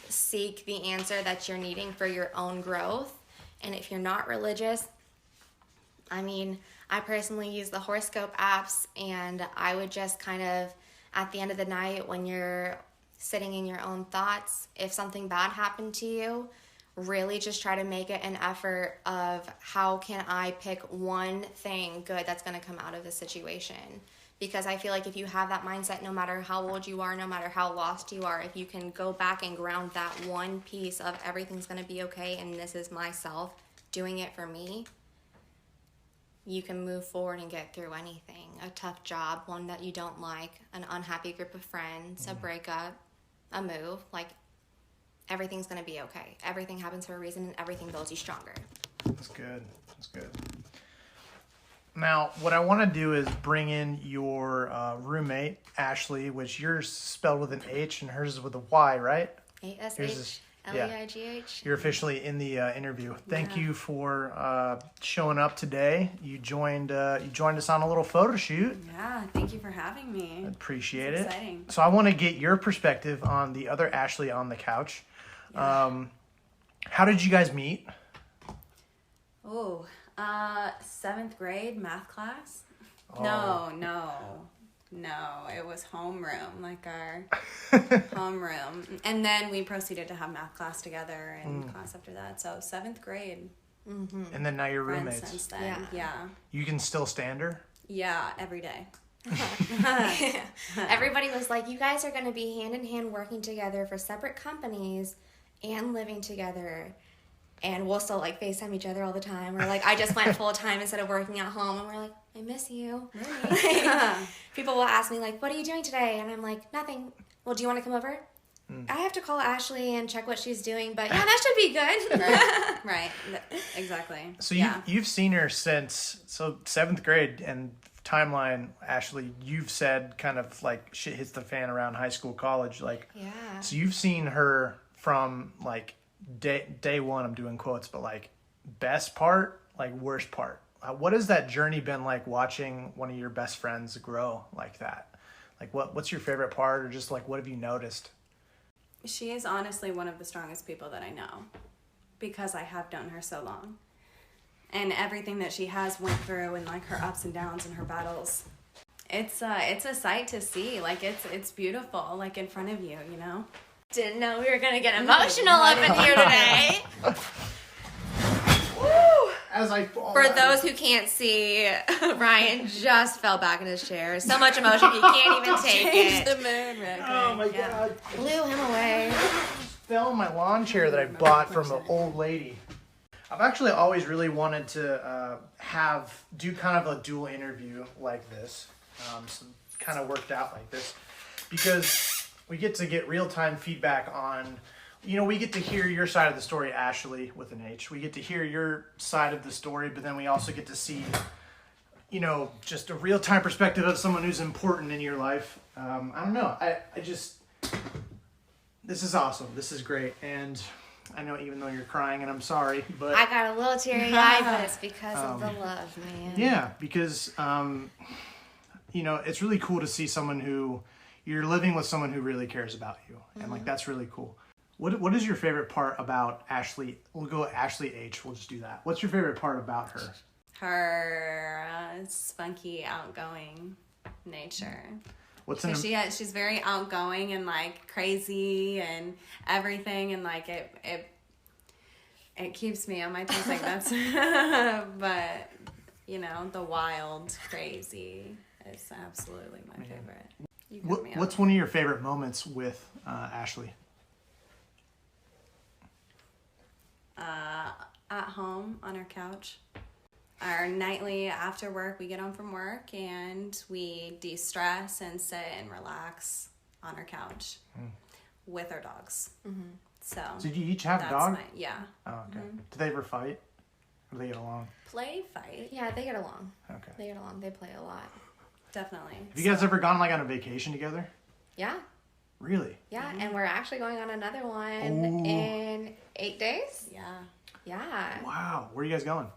seek the answer that you're needing for your own growth. And if you're not religious, I mean, I personally use the horoscope apps, and I would just kind of, at the end of the night, when you're sitting in your own thoughts, if something bad happened to you, really just try to make it an effort of, how can I pick one thing good that's going to come out of the situation? Because I feel like if you have that mindset, no matter how old you are, no matter how lost you are, if you can go back and ground that one piece of everything's going to be okay and this is myself doing it for me, you can move forward and get through anything. A tough job, one that you don't like, an unhappy group of friends, a breakup, a move. Like, everything's going to be okay. Everything happens for a reason, and everything builds you stronger. That's good. That's good. Now, what I want to do is bring in your roommate, Ashleigh, which yours is spelled with an H and hers is with a Y, right? ASHLEIGH. You're officially in the interview. Thank you for showing up today. You joined us on a little photo shoot. Yeah, thank you for having me. Appreciate it's it. Exciting. So I want to get your perspective on the other Ashleigh on the couch. Yeah. How did you guys meet? Oh, 7th grade math class? Oh. No, it was homeroom, like our homeroom. And then we proceeded to have math class together in class after that. So 7th grade. Mm-hmm. And then now you're Friends roommates. since then. Yeah. You can still stand her? Yeah, every day. Everybody was like, you guys are going to be hand in hand working together for separate companies and living together. And we'll still like FaceTime each other all the time. Or like, I just went full time instead of working at home. And we're like, I miss you. Really? People will ask me like, what are you doing today? And I'm like, nothing. Well, do you want to come over? I have to call Ashleigh and check what she's doing. But yeah, that should be good. Right. Exactly. So you've seen her since 7th grade, and timeline, Ashleigh, you've said kind of like shit hits the fan around high school, college, like so you've seen her from like day one, I'm doing quotes, but like best part, like worst part. What has that journey been like, watching one of your best friends grow like that? Like what's your favorite part, or just like what have you noticed? She is honestly one of the strongest people that I know, because I have known her so long. And everything that she has went through, and like her ups and downs and her battles, it's a sight to see. Like it's beautiful, like in front of you, you know. Didn't know we were going to get emotional up in here today. Woo! As I fall For those who can't see, Ryan just fell back in his chair. So much emotion, he can't even take it. The mood, right? Oh my God. Blew him away. Fell in my lawn chair that I bought from an old lady. I've actually always really wanted to do kind of a dual interview like this. So it kind of worked out like this, because we get to get real-time feedback on, we get to hear your side of the story, Ashleigh, with an H. We get to hear your side of the story, but then we also get to see, just a real-time perspective of someone who's important in your life. I don't know. This is awesome. This is great. And I know, even though you're crying, and I'm sorry, but I got a little teary-eyed, but it's because of the love, man. Yeah, because, it's really cool to see someone who, you're living with someone who really cares about you. And like, that's really cool. What is your favorite part about Ashleigh? We'll go Ashleigh H. We'll just do that. What's your favorite part about her? Her spunky, outgoing nature. She's very outgoing and like crazy and everything, and like it keeps me on my toes, like that's but the wild crazy is absolutely my favorite. What's one of your favorite moments with Ashleigh? At home on our couch. Our nightly after work, we get home from work and we de-stress and sit and relax on our couch with our dogs. Mm-hmm. So did you each have a dog? Yeah. Oh, okay. Mm-hmm. Do they ever fight? Or do they get along? Fight. Yeah, they get along. Okay. They get along. They play a lot. Definitely. Have you guys ever gone like on a vacation together? Yeah. Really? Yeah, and we're actually going on another one in 8 days. Yeah. Wow. Where are you guys going?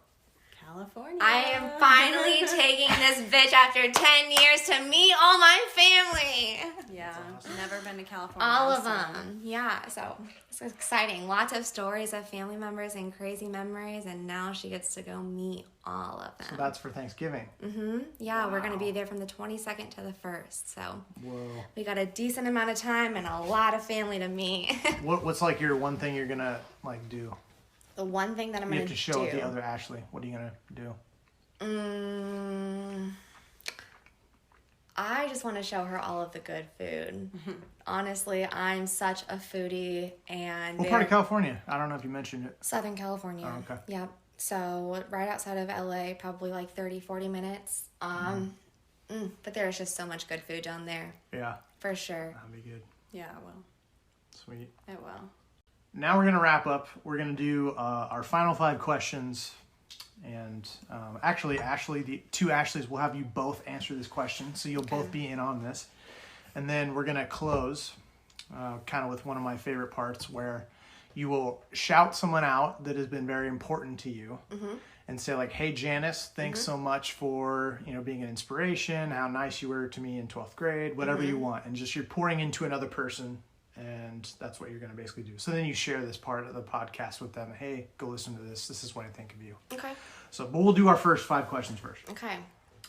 California. I am finally taking this bitch after 10 years to meet all my family. Yeah. Awesome. Never been to California. All of them. Yeah. So it's exciting. Lots of stories of family members and crazy memories. And now she gets to go meet all of them. So that's for Thanksgiving. Mm-hmm. Yeah. Wow. We're going to be there from the 22nd to the 1st. So we got a decent amount of time and a lot of family to meet. What's like your one thing you're going to like do? The one thing that I'm going to do. You have to show the other Ashleigh. What are you going to do? I just want to show her all of the good food. Honestly, I'm such a foodie. And what part of California? I don't know if you mentioned it. Southern California. Oh, okay. Yep. So right outside of LA, probably like 30, 40 minutes. But there's just so much good food down there. Yeah. For sure. That'd be good. Yeah, it will. Sweet. It will. Now we're going to wrap up. We're going to do our final 5 questions. And actually, Ashleigh, the 2 Ashleighs will have you both answer this question. So you'll both be in on this. And then we're going to close kind of with one of my favorite parts, where you will shout someone out that has been very important to you. And say like, hey, Janice, thanks so much for, being an inspiration, how nice you were to me in 12th grade, whatever you want. And just you're pouring into another person and that's what you're going to basically do. So then you share this part of the podcast with them. Hey, go listen to this. This is what I think of you. Okay. So, but we'll do our first 5 questions first. Okay.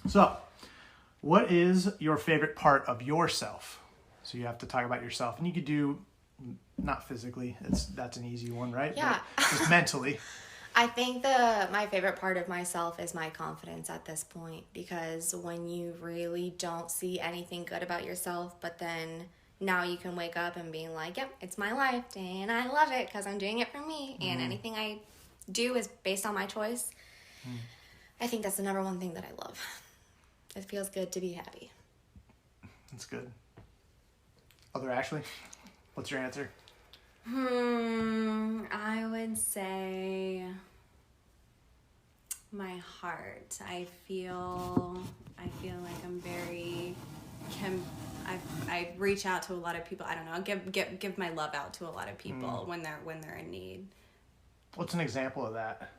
So, what is your favorite part of yourself? So you have to talk about yourself, and you could do not physically. That's an easy one, right? Yeah. But just mentally. I think my favorite part of myself is my confidence at this point, because when you really don't see anything good about yourself, but then now you can wake up and be like, yep, it's my life and I love it because I'm doing it for me, and anything I do is based on my choice. I think that's the number one thing that I love. It feels good to be happy. That's good. Other Ashleigh, what's your answer? I would say my heart. I feel like I'm very I reach out to a lot of people. I don't know. Give my love out to a lot of people when they're in need. What's an example of that?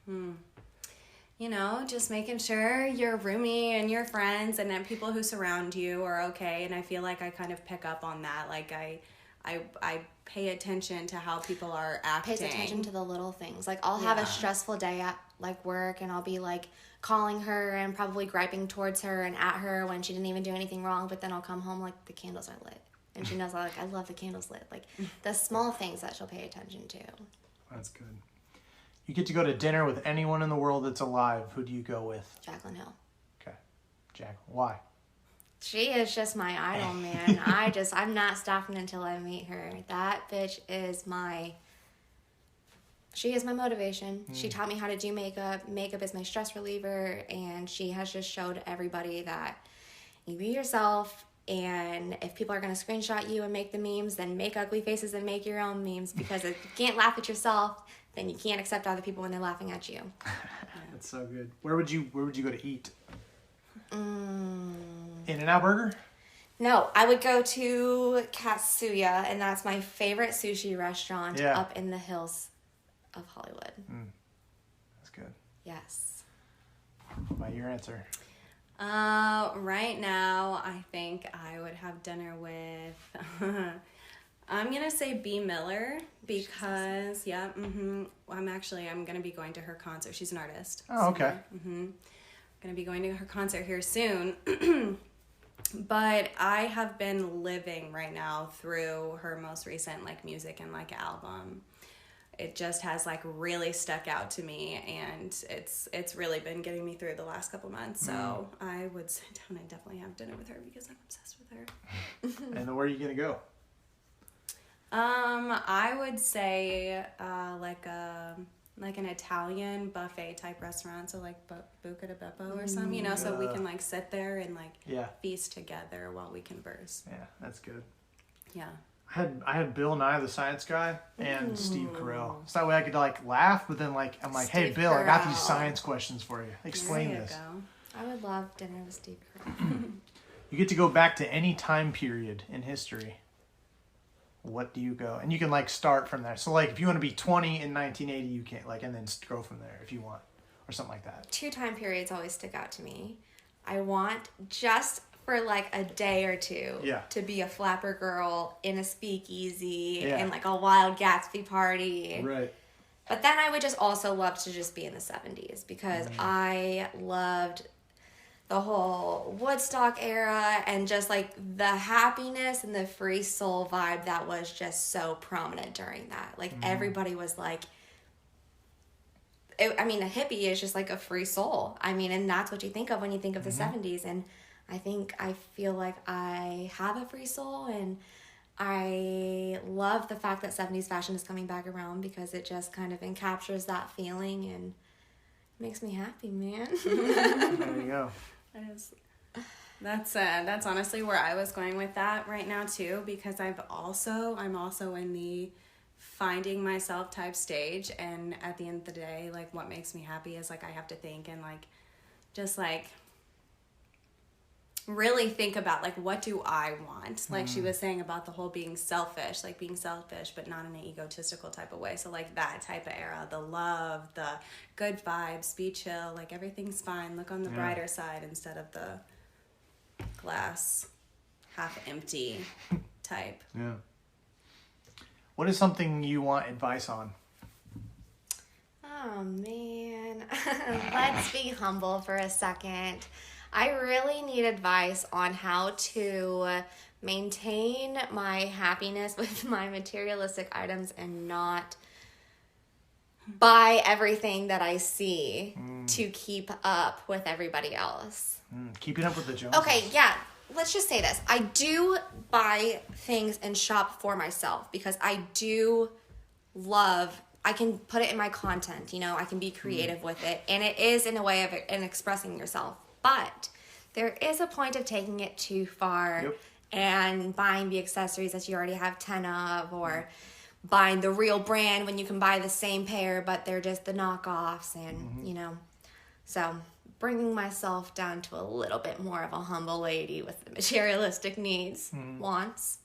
You know, just making sure your roomie and your friends and then people who surround you are okay. And I feel like I kind of pick up on that. Like I pay attention to how people are acting. Pays attention to the little things. Like, I'll have a stressful day at like work, and I'll be like calling her and probably griping towards her and at her when she didn't even do anything wrong. But then I'll come home like the candles are lit, and she knows like I love the candles lit. Like the small things that she'll pay attention to. That's good. You get to go to dinner with anyone in the world that's alive. Who do you go with? Jaclyn Hill. Okay, Jack. Why? She is just my idol, man. I'm not stopping until I meet her. That bitch is she is my motivation. She taught me how to do makeup. Makeup is my stress reliever, and she has just showed everybody that you be yourself, and if people are going to screenshot you and make the memes, then make ugly faces and make your own memes, because if you can't laugh at yourself, then you can't accept other people when they're laughing at you. That's so good. Where would you go to eat? In-N-Out Burger? No, I would go to Katsuya, and that's my favorite sushi restaurant up in the hills of Hollywood. That's good. Yes. What about your answer? Right now, I think I would have dinner with... I'm going to say B. Miller because, I'm going to be going to her concert. She's an artist. Oh, okay. I'm going to be going to her concert here soon. But I have been living right now through her most recent, like, music and, like, album. It just has, like, really stuck out to me, and it's really been getting me through the last couple months. So I would sit down and definitely have dinner with her because I'm obsessed with her. And then where are you going to go? I would say like an Italian buffet type restaurant, so like Buca di Beppo or something, you know, so we can like sit there and like feast together while we converse. Yeah, that's good. Yeah. I had Bill Nye the Science Guy and Steve Carell. So that way I could like laugh, but then like I'm like, hey Bill, I got these science questions for you. Explain this. Go. I would love dinner with Steve Carell. You get to go back to any time period in history. What do you go? And you can like start from there. So like if you want to be 20 in 1980, you can't like, and then go from there if you want, or something like that. 2 time periods always stick out to me. I want just for like a day or two to be a flapper girl in a speakeasy in like a Wild Gatsby party. Right. But then I would just also love to just be in the 70s because I loved the whole Woodstock era and just like the happiness and the free soul vibe that was just so prominent during that. Like everybody was like, a hippie is just like a free soul. I mean, and that's what you think of when you think of the 70s. And I feel like I have a free soul, and I love the fact that 70s fashion is coming back around because it just kind of encaptures that feeling and makes me happy, man. There you go. That's honestly where I was going with that right now too, because I'm also in the finding myself type stage, and at the end of the day, like what makes me happy is like I have to think and like just like really think about like what do I want, like she was saying about the whole being selfish but not in an egotistical type of way. So like that type of era, the love, the good vibes, be chill, like everything's fine, look on the brighter side instead of the glass half empty type. Yeah. What is something you want advice on? Oh man, let's be humble for a second. I really need advice on how to maintain my happiness with my materialistic items and not buy everything that I see to keep up with everybody else. Keeping up with the Joneses. Okay, yeah. Let's just say this. I do buy things and shop for myself because I do love, I can put it in my content, you know, I can be creative with it. And it is in a way of expressing yourself. But there is a point of taking it too far and buying the accessories that you already have 10 of, or buying the real brand when you can buy the same pair, but they're just the knockoffs. And, you know, so bringing myself down to a little bit more of a humble lady with the materialistic needs, wants.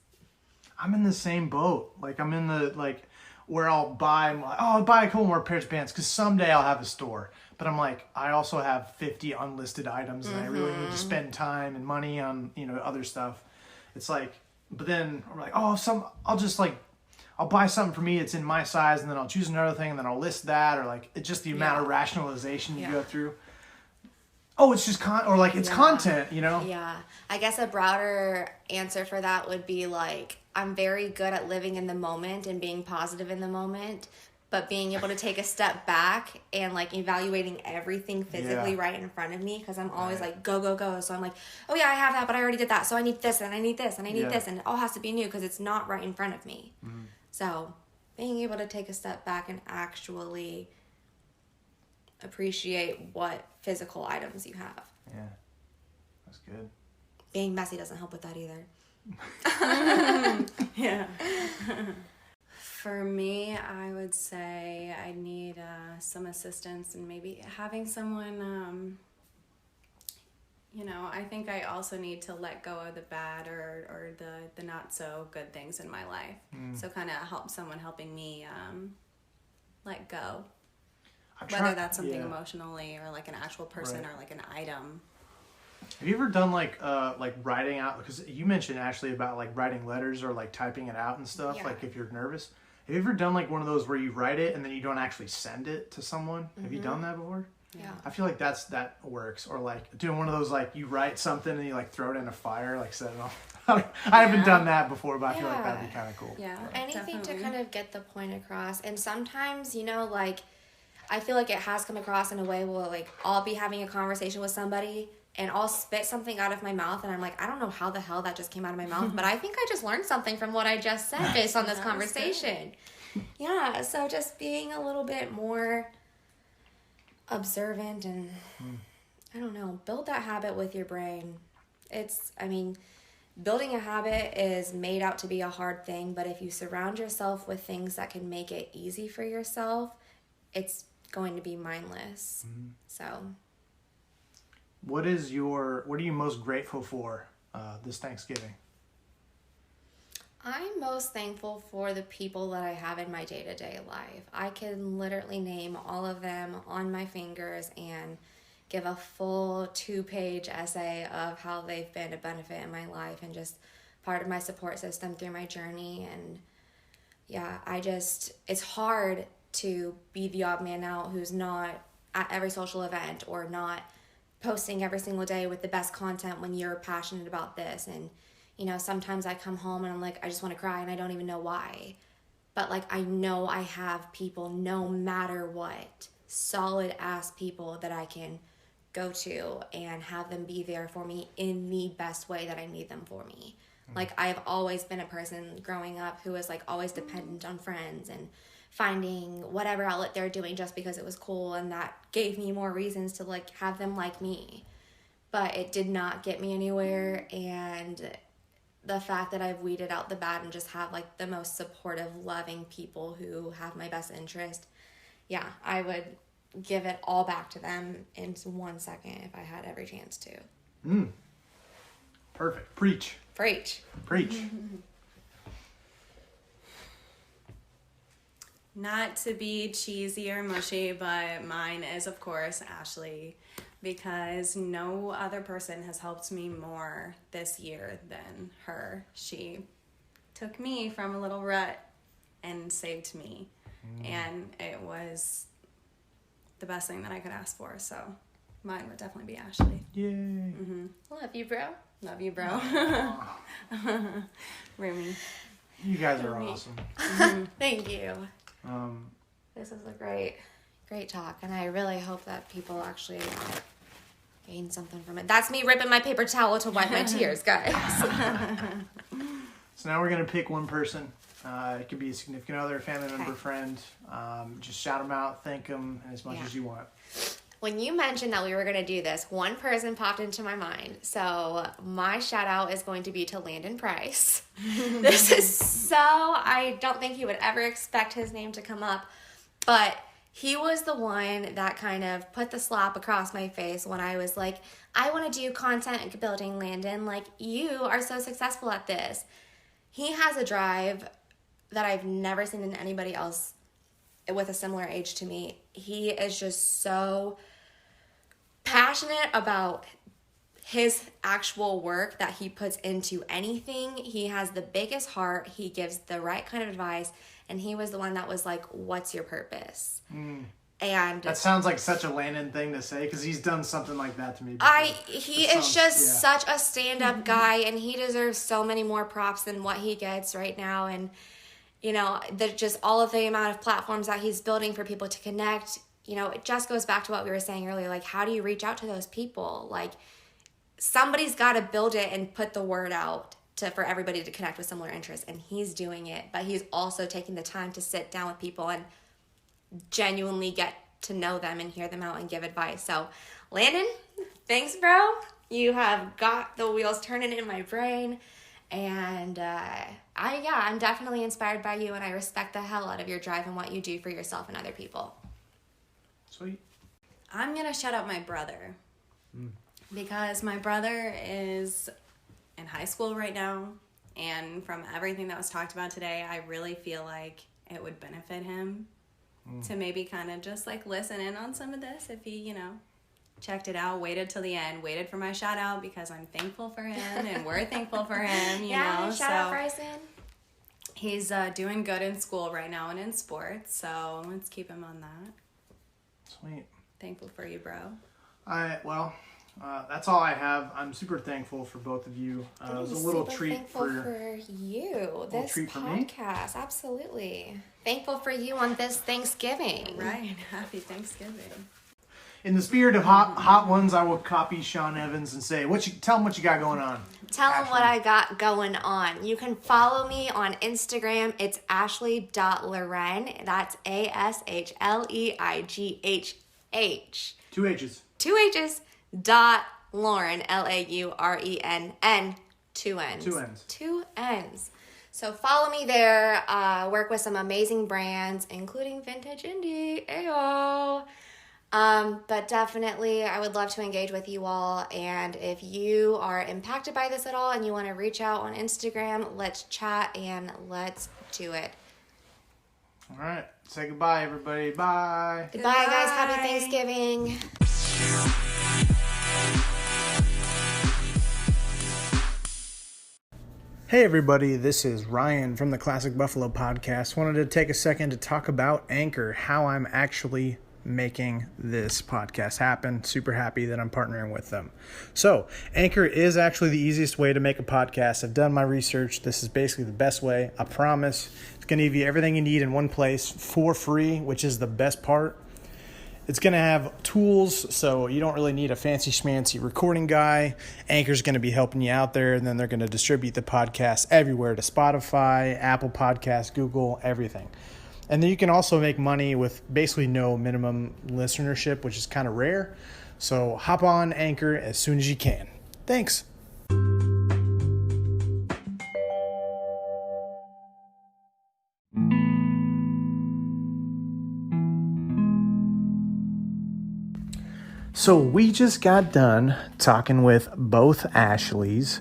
I'm in the same boat. Like, I'm in the, like, where I'll buy, I'll buy a couple more pairs of pants because someday I'll have a store. But I'm like, I also have 50 unlisted items and I really need to spend time and money on, you know, other stuff. It's like, but then I'm like, I'll buy something for me, it's in my size, and then I'll choose another thing, and then I'll list that, or like, it's just the amount of rationalization you go through. Oh, it's just content, you know? Yeah. I guess a broader answer for that would be like, I'm very good at living in the moment and being positive in the moment, but being able to take a step back and like evaluating everything physically right in front of me, because I'm always like, go, go, go. So I'm like, oh yeah, I have that, but I already did that. So I need this, and I need this, and I need this, and it all has to be new because it's not right in front of me. So being able to take a step back and actually appreciate what physical items you have. Yeah, that's good. Being messy doesn't help with that either. Yeah. For me, I would say I need some assistance and maybe having someone, you know, I think I also need to let go of the bad or the not so good things in my life. So kind of someone helping me let go. Whether that's something emotionally or like an actual person or like an item. Have you ever done like writing out, because you mentioned Ashleigh about like writing letters or like typing it out and stuff, like if you're nervous. Have you ever done like one of those where you write it and then you don't actually send it to someone? Have you done that before? Yeah. I feel like that works. Or like doing one of those, like you write something and you like throw it in a fire, like set it off. I haven't done that before, but I feel like that'd be kind of cool. Yeah. Anything to kind of get the point across. And sometimes, you know, like I feel like it has come across in a way where like I'll be having a conversation with somebody and I'll spit something out of my mouth and I'm like, I don't know how the hell that just came out of my mouth, but I think I just learned something from what I just said based on this conversation. Yeah, so just being a little bit more observant and, I don't know, build that habit with your brain. Building a habit is made out to be a hard thing, but if you surround yourself with things that can make it easy for yourself, it's going to be mindless. So... What are you most grateful for this Thanksgiving? I'm most thankful for the people that I have in my day-to-day life. I can literally name all of them on my fingers and give a full 2-page essay of how they've been a benefit in my life and just part of my support system through my journey. And yeah, it's hard to be the odd man out who's not at every social event or not posting every single day with the best content when you're passionate about this. And, you know, sometimes I come home and I'm like, I just want to cry and I don't even know why. But like, I know I have people, no matter what, solid ass people that I can go to and have them be there for me in the best way that I need them for me. Like, I've always been a person growing up who was like always dependent on friends and finding whatever outlet they're doing just because it was cool, and that gave me more reasons to like have them like me. But it did not get me anywhere, and the fact that I've weeded out the bad and just have like the most supportive, loving people who have my best interest, yeah, I would give it all back to them in 1 second if I had every chance to. Perfect. Preach. Not to be cheesy or mushy, but mine is, of course, Ashleigh, because no other person has helped me more this year than her. She took me from a little rut and saved me. And it was the best thing that I could ask for. So mine would definitely be Ashleigh. Yay. Love you, bro. Love you, bro. Rumi. You guys are awesome. Thank you. This is a great talk, and I really hope that people actually gain something from it. That's me ripping my paper towel to wipe my tears, guys. So now we're going to pick one person. It could be a significant other, family member, friend. Just shout them out, thank them as much as you want. When you mentioned that we were going to do this, one person popped into my mind. So my shout out is going to be to Landon Price. This is so, I don't think he would ever expect his name to come up, but he was the one that kind of put the slap across my face when I was like, I want to do content building, Landon. Like, you are so successful at this. He has a drive that I've never seen in anybody else with a similar age to me. He is just so passionate about his actual work that he puts into anything. He has the biggest heart. He gives the right kind of advice. And he was the one that was like, what's your purpose? And that sounds like such a Landon thing to say, because he's done something like that to me before. He is just such a stand-up guy, and he deserves so many more props than what he gets right now. And you know, just all of the amount of platforms that he's building for people to connect, you know, it just goes back to what we were saying earlier. Like, how do you reach out to those people? Like, somebody's got to build it and put the word out for everybody to connect with similar interests. And he's doing it, but he's also taking the time to sit down with people and genuinely get to know them and hear them out and give advice. So, Landon, thanks, bro. You have got the wheels turning in my brain. And I'm definitely inspired by you, and I respect the hell out of your drive and what you do for yourself and other people. Sweet. I'm going to shout out my brother because my brother is in high school right now, and from everything that was talked about today, I really feel like it would benefit him to maybe kind of just like listen in on some of this if he, you know, checked it out, waited till the end, waited for my shout out because I'm thankful for him and we're thankful for him, you know. Shout out Bryson. He's doing good in school right now and in sports, so let's keep him on that. Sweet. Thankful for you, bro. That's all I have. I'm super thankful for both of you. It was a little treat for you. This treat for me. podcast, absolutely. Thankful for you on this Thanksgiving. Right. Happy Thanksgiving. In the spirit of hot ones, I will copy Sean Evans and say, tell him what you got going on. Tell them what I got going on. You can follow me on Instagram. It's ashleigh.lauren. That's ASHLEIGHH. 2 H's. 2 H's. Lauren, LAURENN. 2 N's. 2 N's. 2 N's. So follow me there. Work with some amazing brands, including Vintage Indie. Ayo. But definitely I would love to engage with you all. And if you are impacted by this at all and you want to reach out on Instagram, let's chat and let's do it. All right. Say goodbye, everybody. Bye. Goodbye, guys. Happy Thanksgiving. Hey everybody, this is Ryan from the Classic Buffalo Podcast. Wanted to take a second to talk about Anchor, how I'm actually making this podcast happen. Super happy that I'm partnering with them. So, Anchor is actually the easiest way to make a podcast. I've done my research. This is basically the best way. I promise. It's going to give you everything you need in one place for free, which is the best part. It's going to have tools, so you don't really need a fancy schmancy recording guy. Anchor's going to be helping you out there, and then they're going to distribute the podcast everywhere to Spotify, Apple Podcasts, Google, everything. And then you can also make money with basically no minimum listenership, which is kind of rare. So hop on Anchor as soon as you can. Thanks. So we just got done talking with both Ashleighs.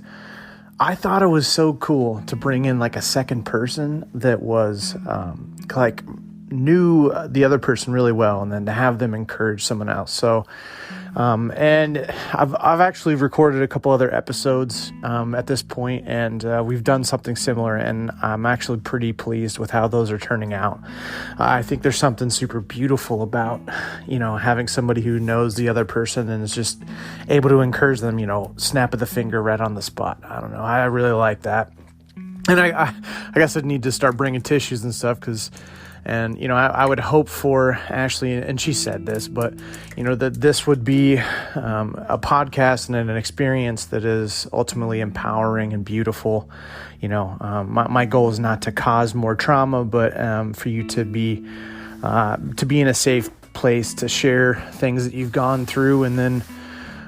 I thought it was so cool to bring in like a second person that was knew the other person really well, and then to have them encourage someone else. So And I've actually recorded a couple other episodes at this point, and we've done something similar, and I'm actually pretty pleased with how those are turning out. I think there's something super beautiful about, having somebody who knows the other person and is just able to encourage them, snap of the finger right on the spot. I don't know. I really like that. And I guess I'd need to start bringing tissues and stuff I would hope for Ashleigh, and she said this, but, that this would be a podcast and an experience that is ultimately empowering and beautiful. My goal is not to cause more trauma, but for you to be in a safe place to share things that you've gone through, and then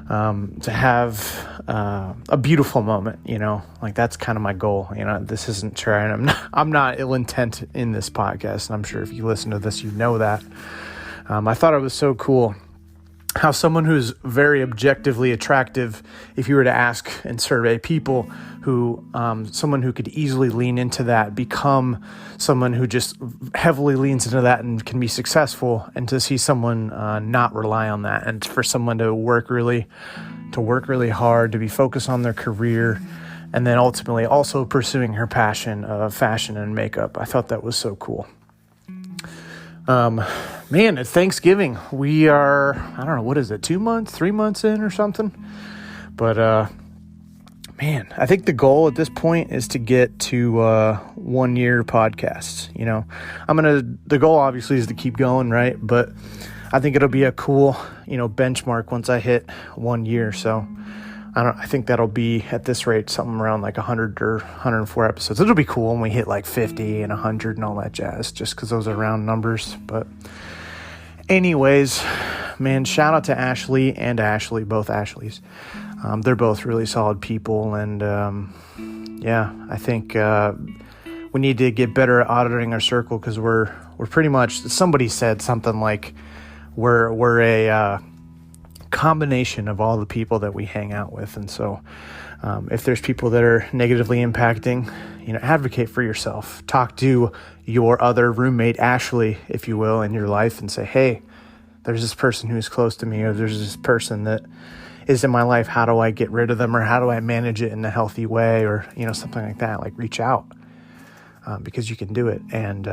to have a beautiful moment, that's kind of my goal. This isn't trying. I'm not ill intent in this podcast, and I'm sure if you listen to this, you know that. I thought it was so cool how someone who's very objectively attractive, if you were to ask and survey people who, someone who could easily lean into that, become someone who just heavily leans into that and can be successful, and to see someone not rely on that, and for someone to work really hard, to be focused on their career, and then ultimately also pursuing her passion of fashion and makeup. I thought that was so cool. Man, it's Thanksgiving. We are, I don't know, what is it, 2 months, 3 months in or something? But, man, I think the goal at this point is to get to 1 year podcasts. The goal obviously is to keep going, right? But I think it'll be a cool, benchmark once I hit 1 year. So I think that'll be at this rate something around like 100 or 104 episodes. It'll be cool when we hit like 50 and 100 and all that jazz, just because those are round numbers. But anyways, man, shout out to Ashleigh and Ashleigh, both Ashleighs. They're both really solid people, and I think we need to get better at auditing our circle, because we're pretty much, somebody said something like we're a combination of all the people that we hang out with. And so if there's people that are negatively impacting, advocate for yourself. Talk to your other roommate, Ashleigh, if you will, in your life, and say, hey, there's this person who's close to me, or there's this person that is in my life. How do I get rid of them, or how do I manage it in a healthy way, or something like that? Like, reach out, because you can do it. And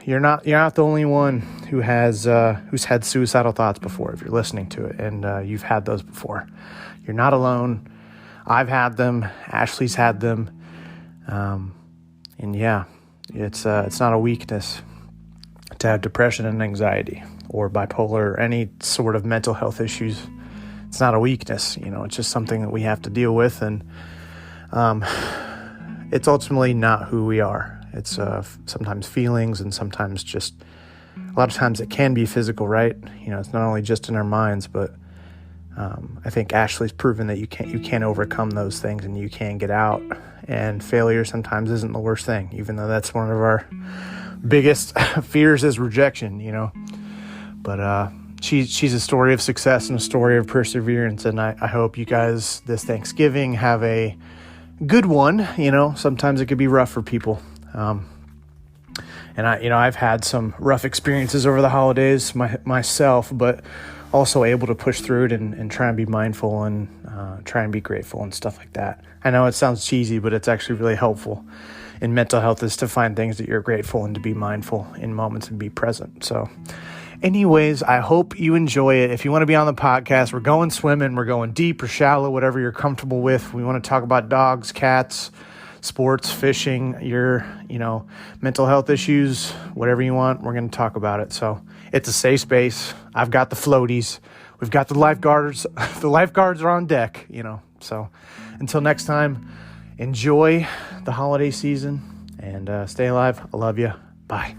you're not the only one who's had suicidal thoughts before. If you're listening to it and you've had those before, you're not alone. I've had them. Ashleigh's had them. It's not a weakness to have depression and anxiety, or bipolar, or any sort of mental health issues. It's not a weakness. It's just something that we have to deal with, and it's ultimately not who we are. It's sometimes feelings, and sometimes just a lot of times it can be physical, right? It's not only just in our minds, but I think Ashleigh's proven that you can overcome those things, and you can get out. And failure sometimes isn't the worst thing, even though that's one of our biggest fears is rejection, But she's a story of success and a story of perseverance, and I hope you guys this Thanksgiving have a good one. Sometimes it could be rough for people. And I've had some rough experiences over the holidays myself, but also able to push through it and try and be mindful and try and be grateful and stuff like that. I know it sounds cheesy, but it's actually really helpful in mental health, is to find things that you're grateful and to be mindful in moments and be present. So anyways, I hope you enjoy it. If you want to be on the podcast, we're going swimming, we're going deep or shallow, whatever you're comfortable with. We want to talk about dogs, cats, sports, fishing, your, mental health issues, whatever you want, we're going to talk about it. So it's a safe space. I've got the floaties. We've got the lifeguards. The lifeguards are on deck, So until next time, enjoy the holiday season and stay alive. I love you. Bye.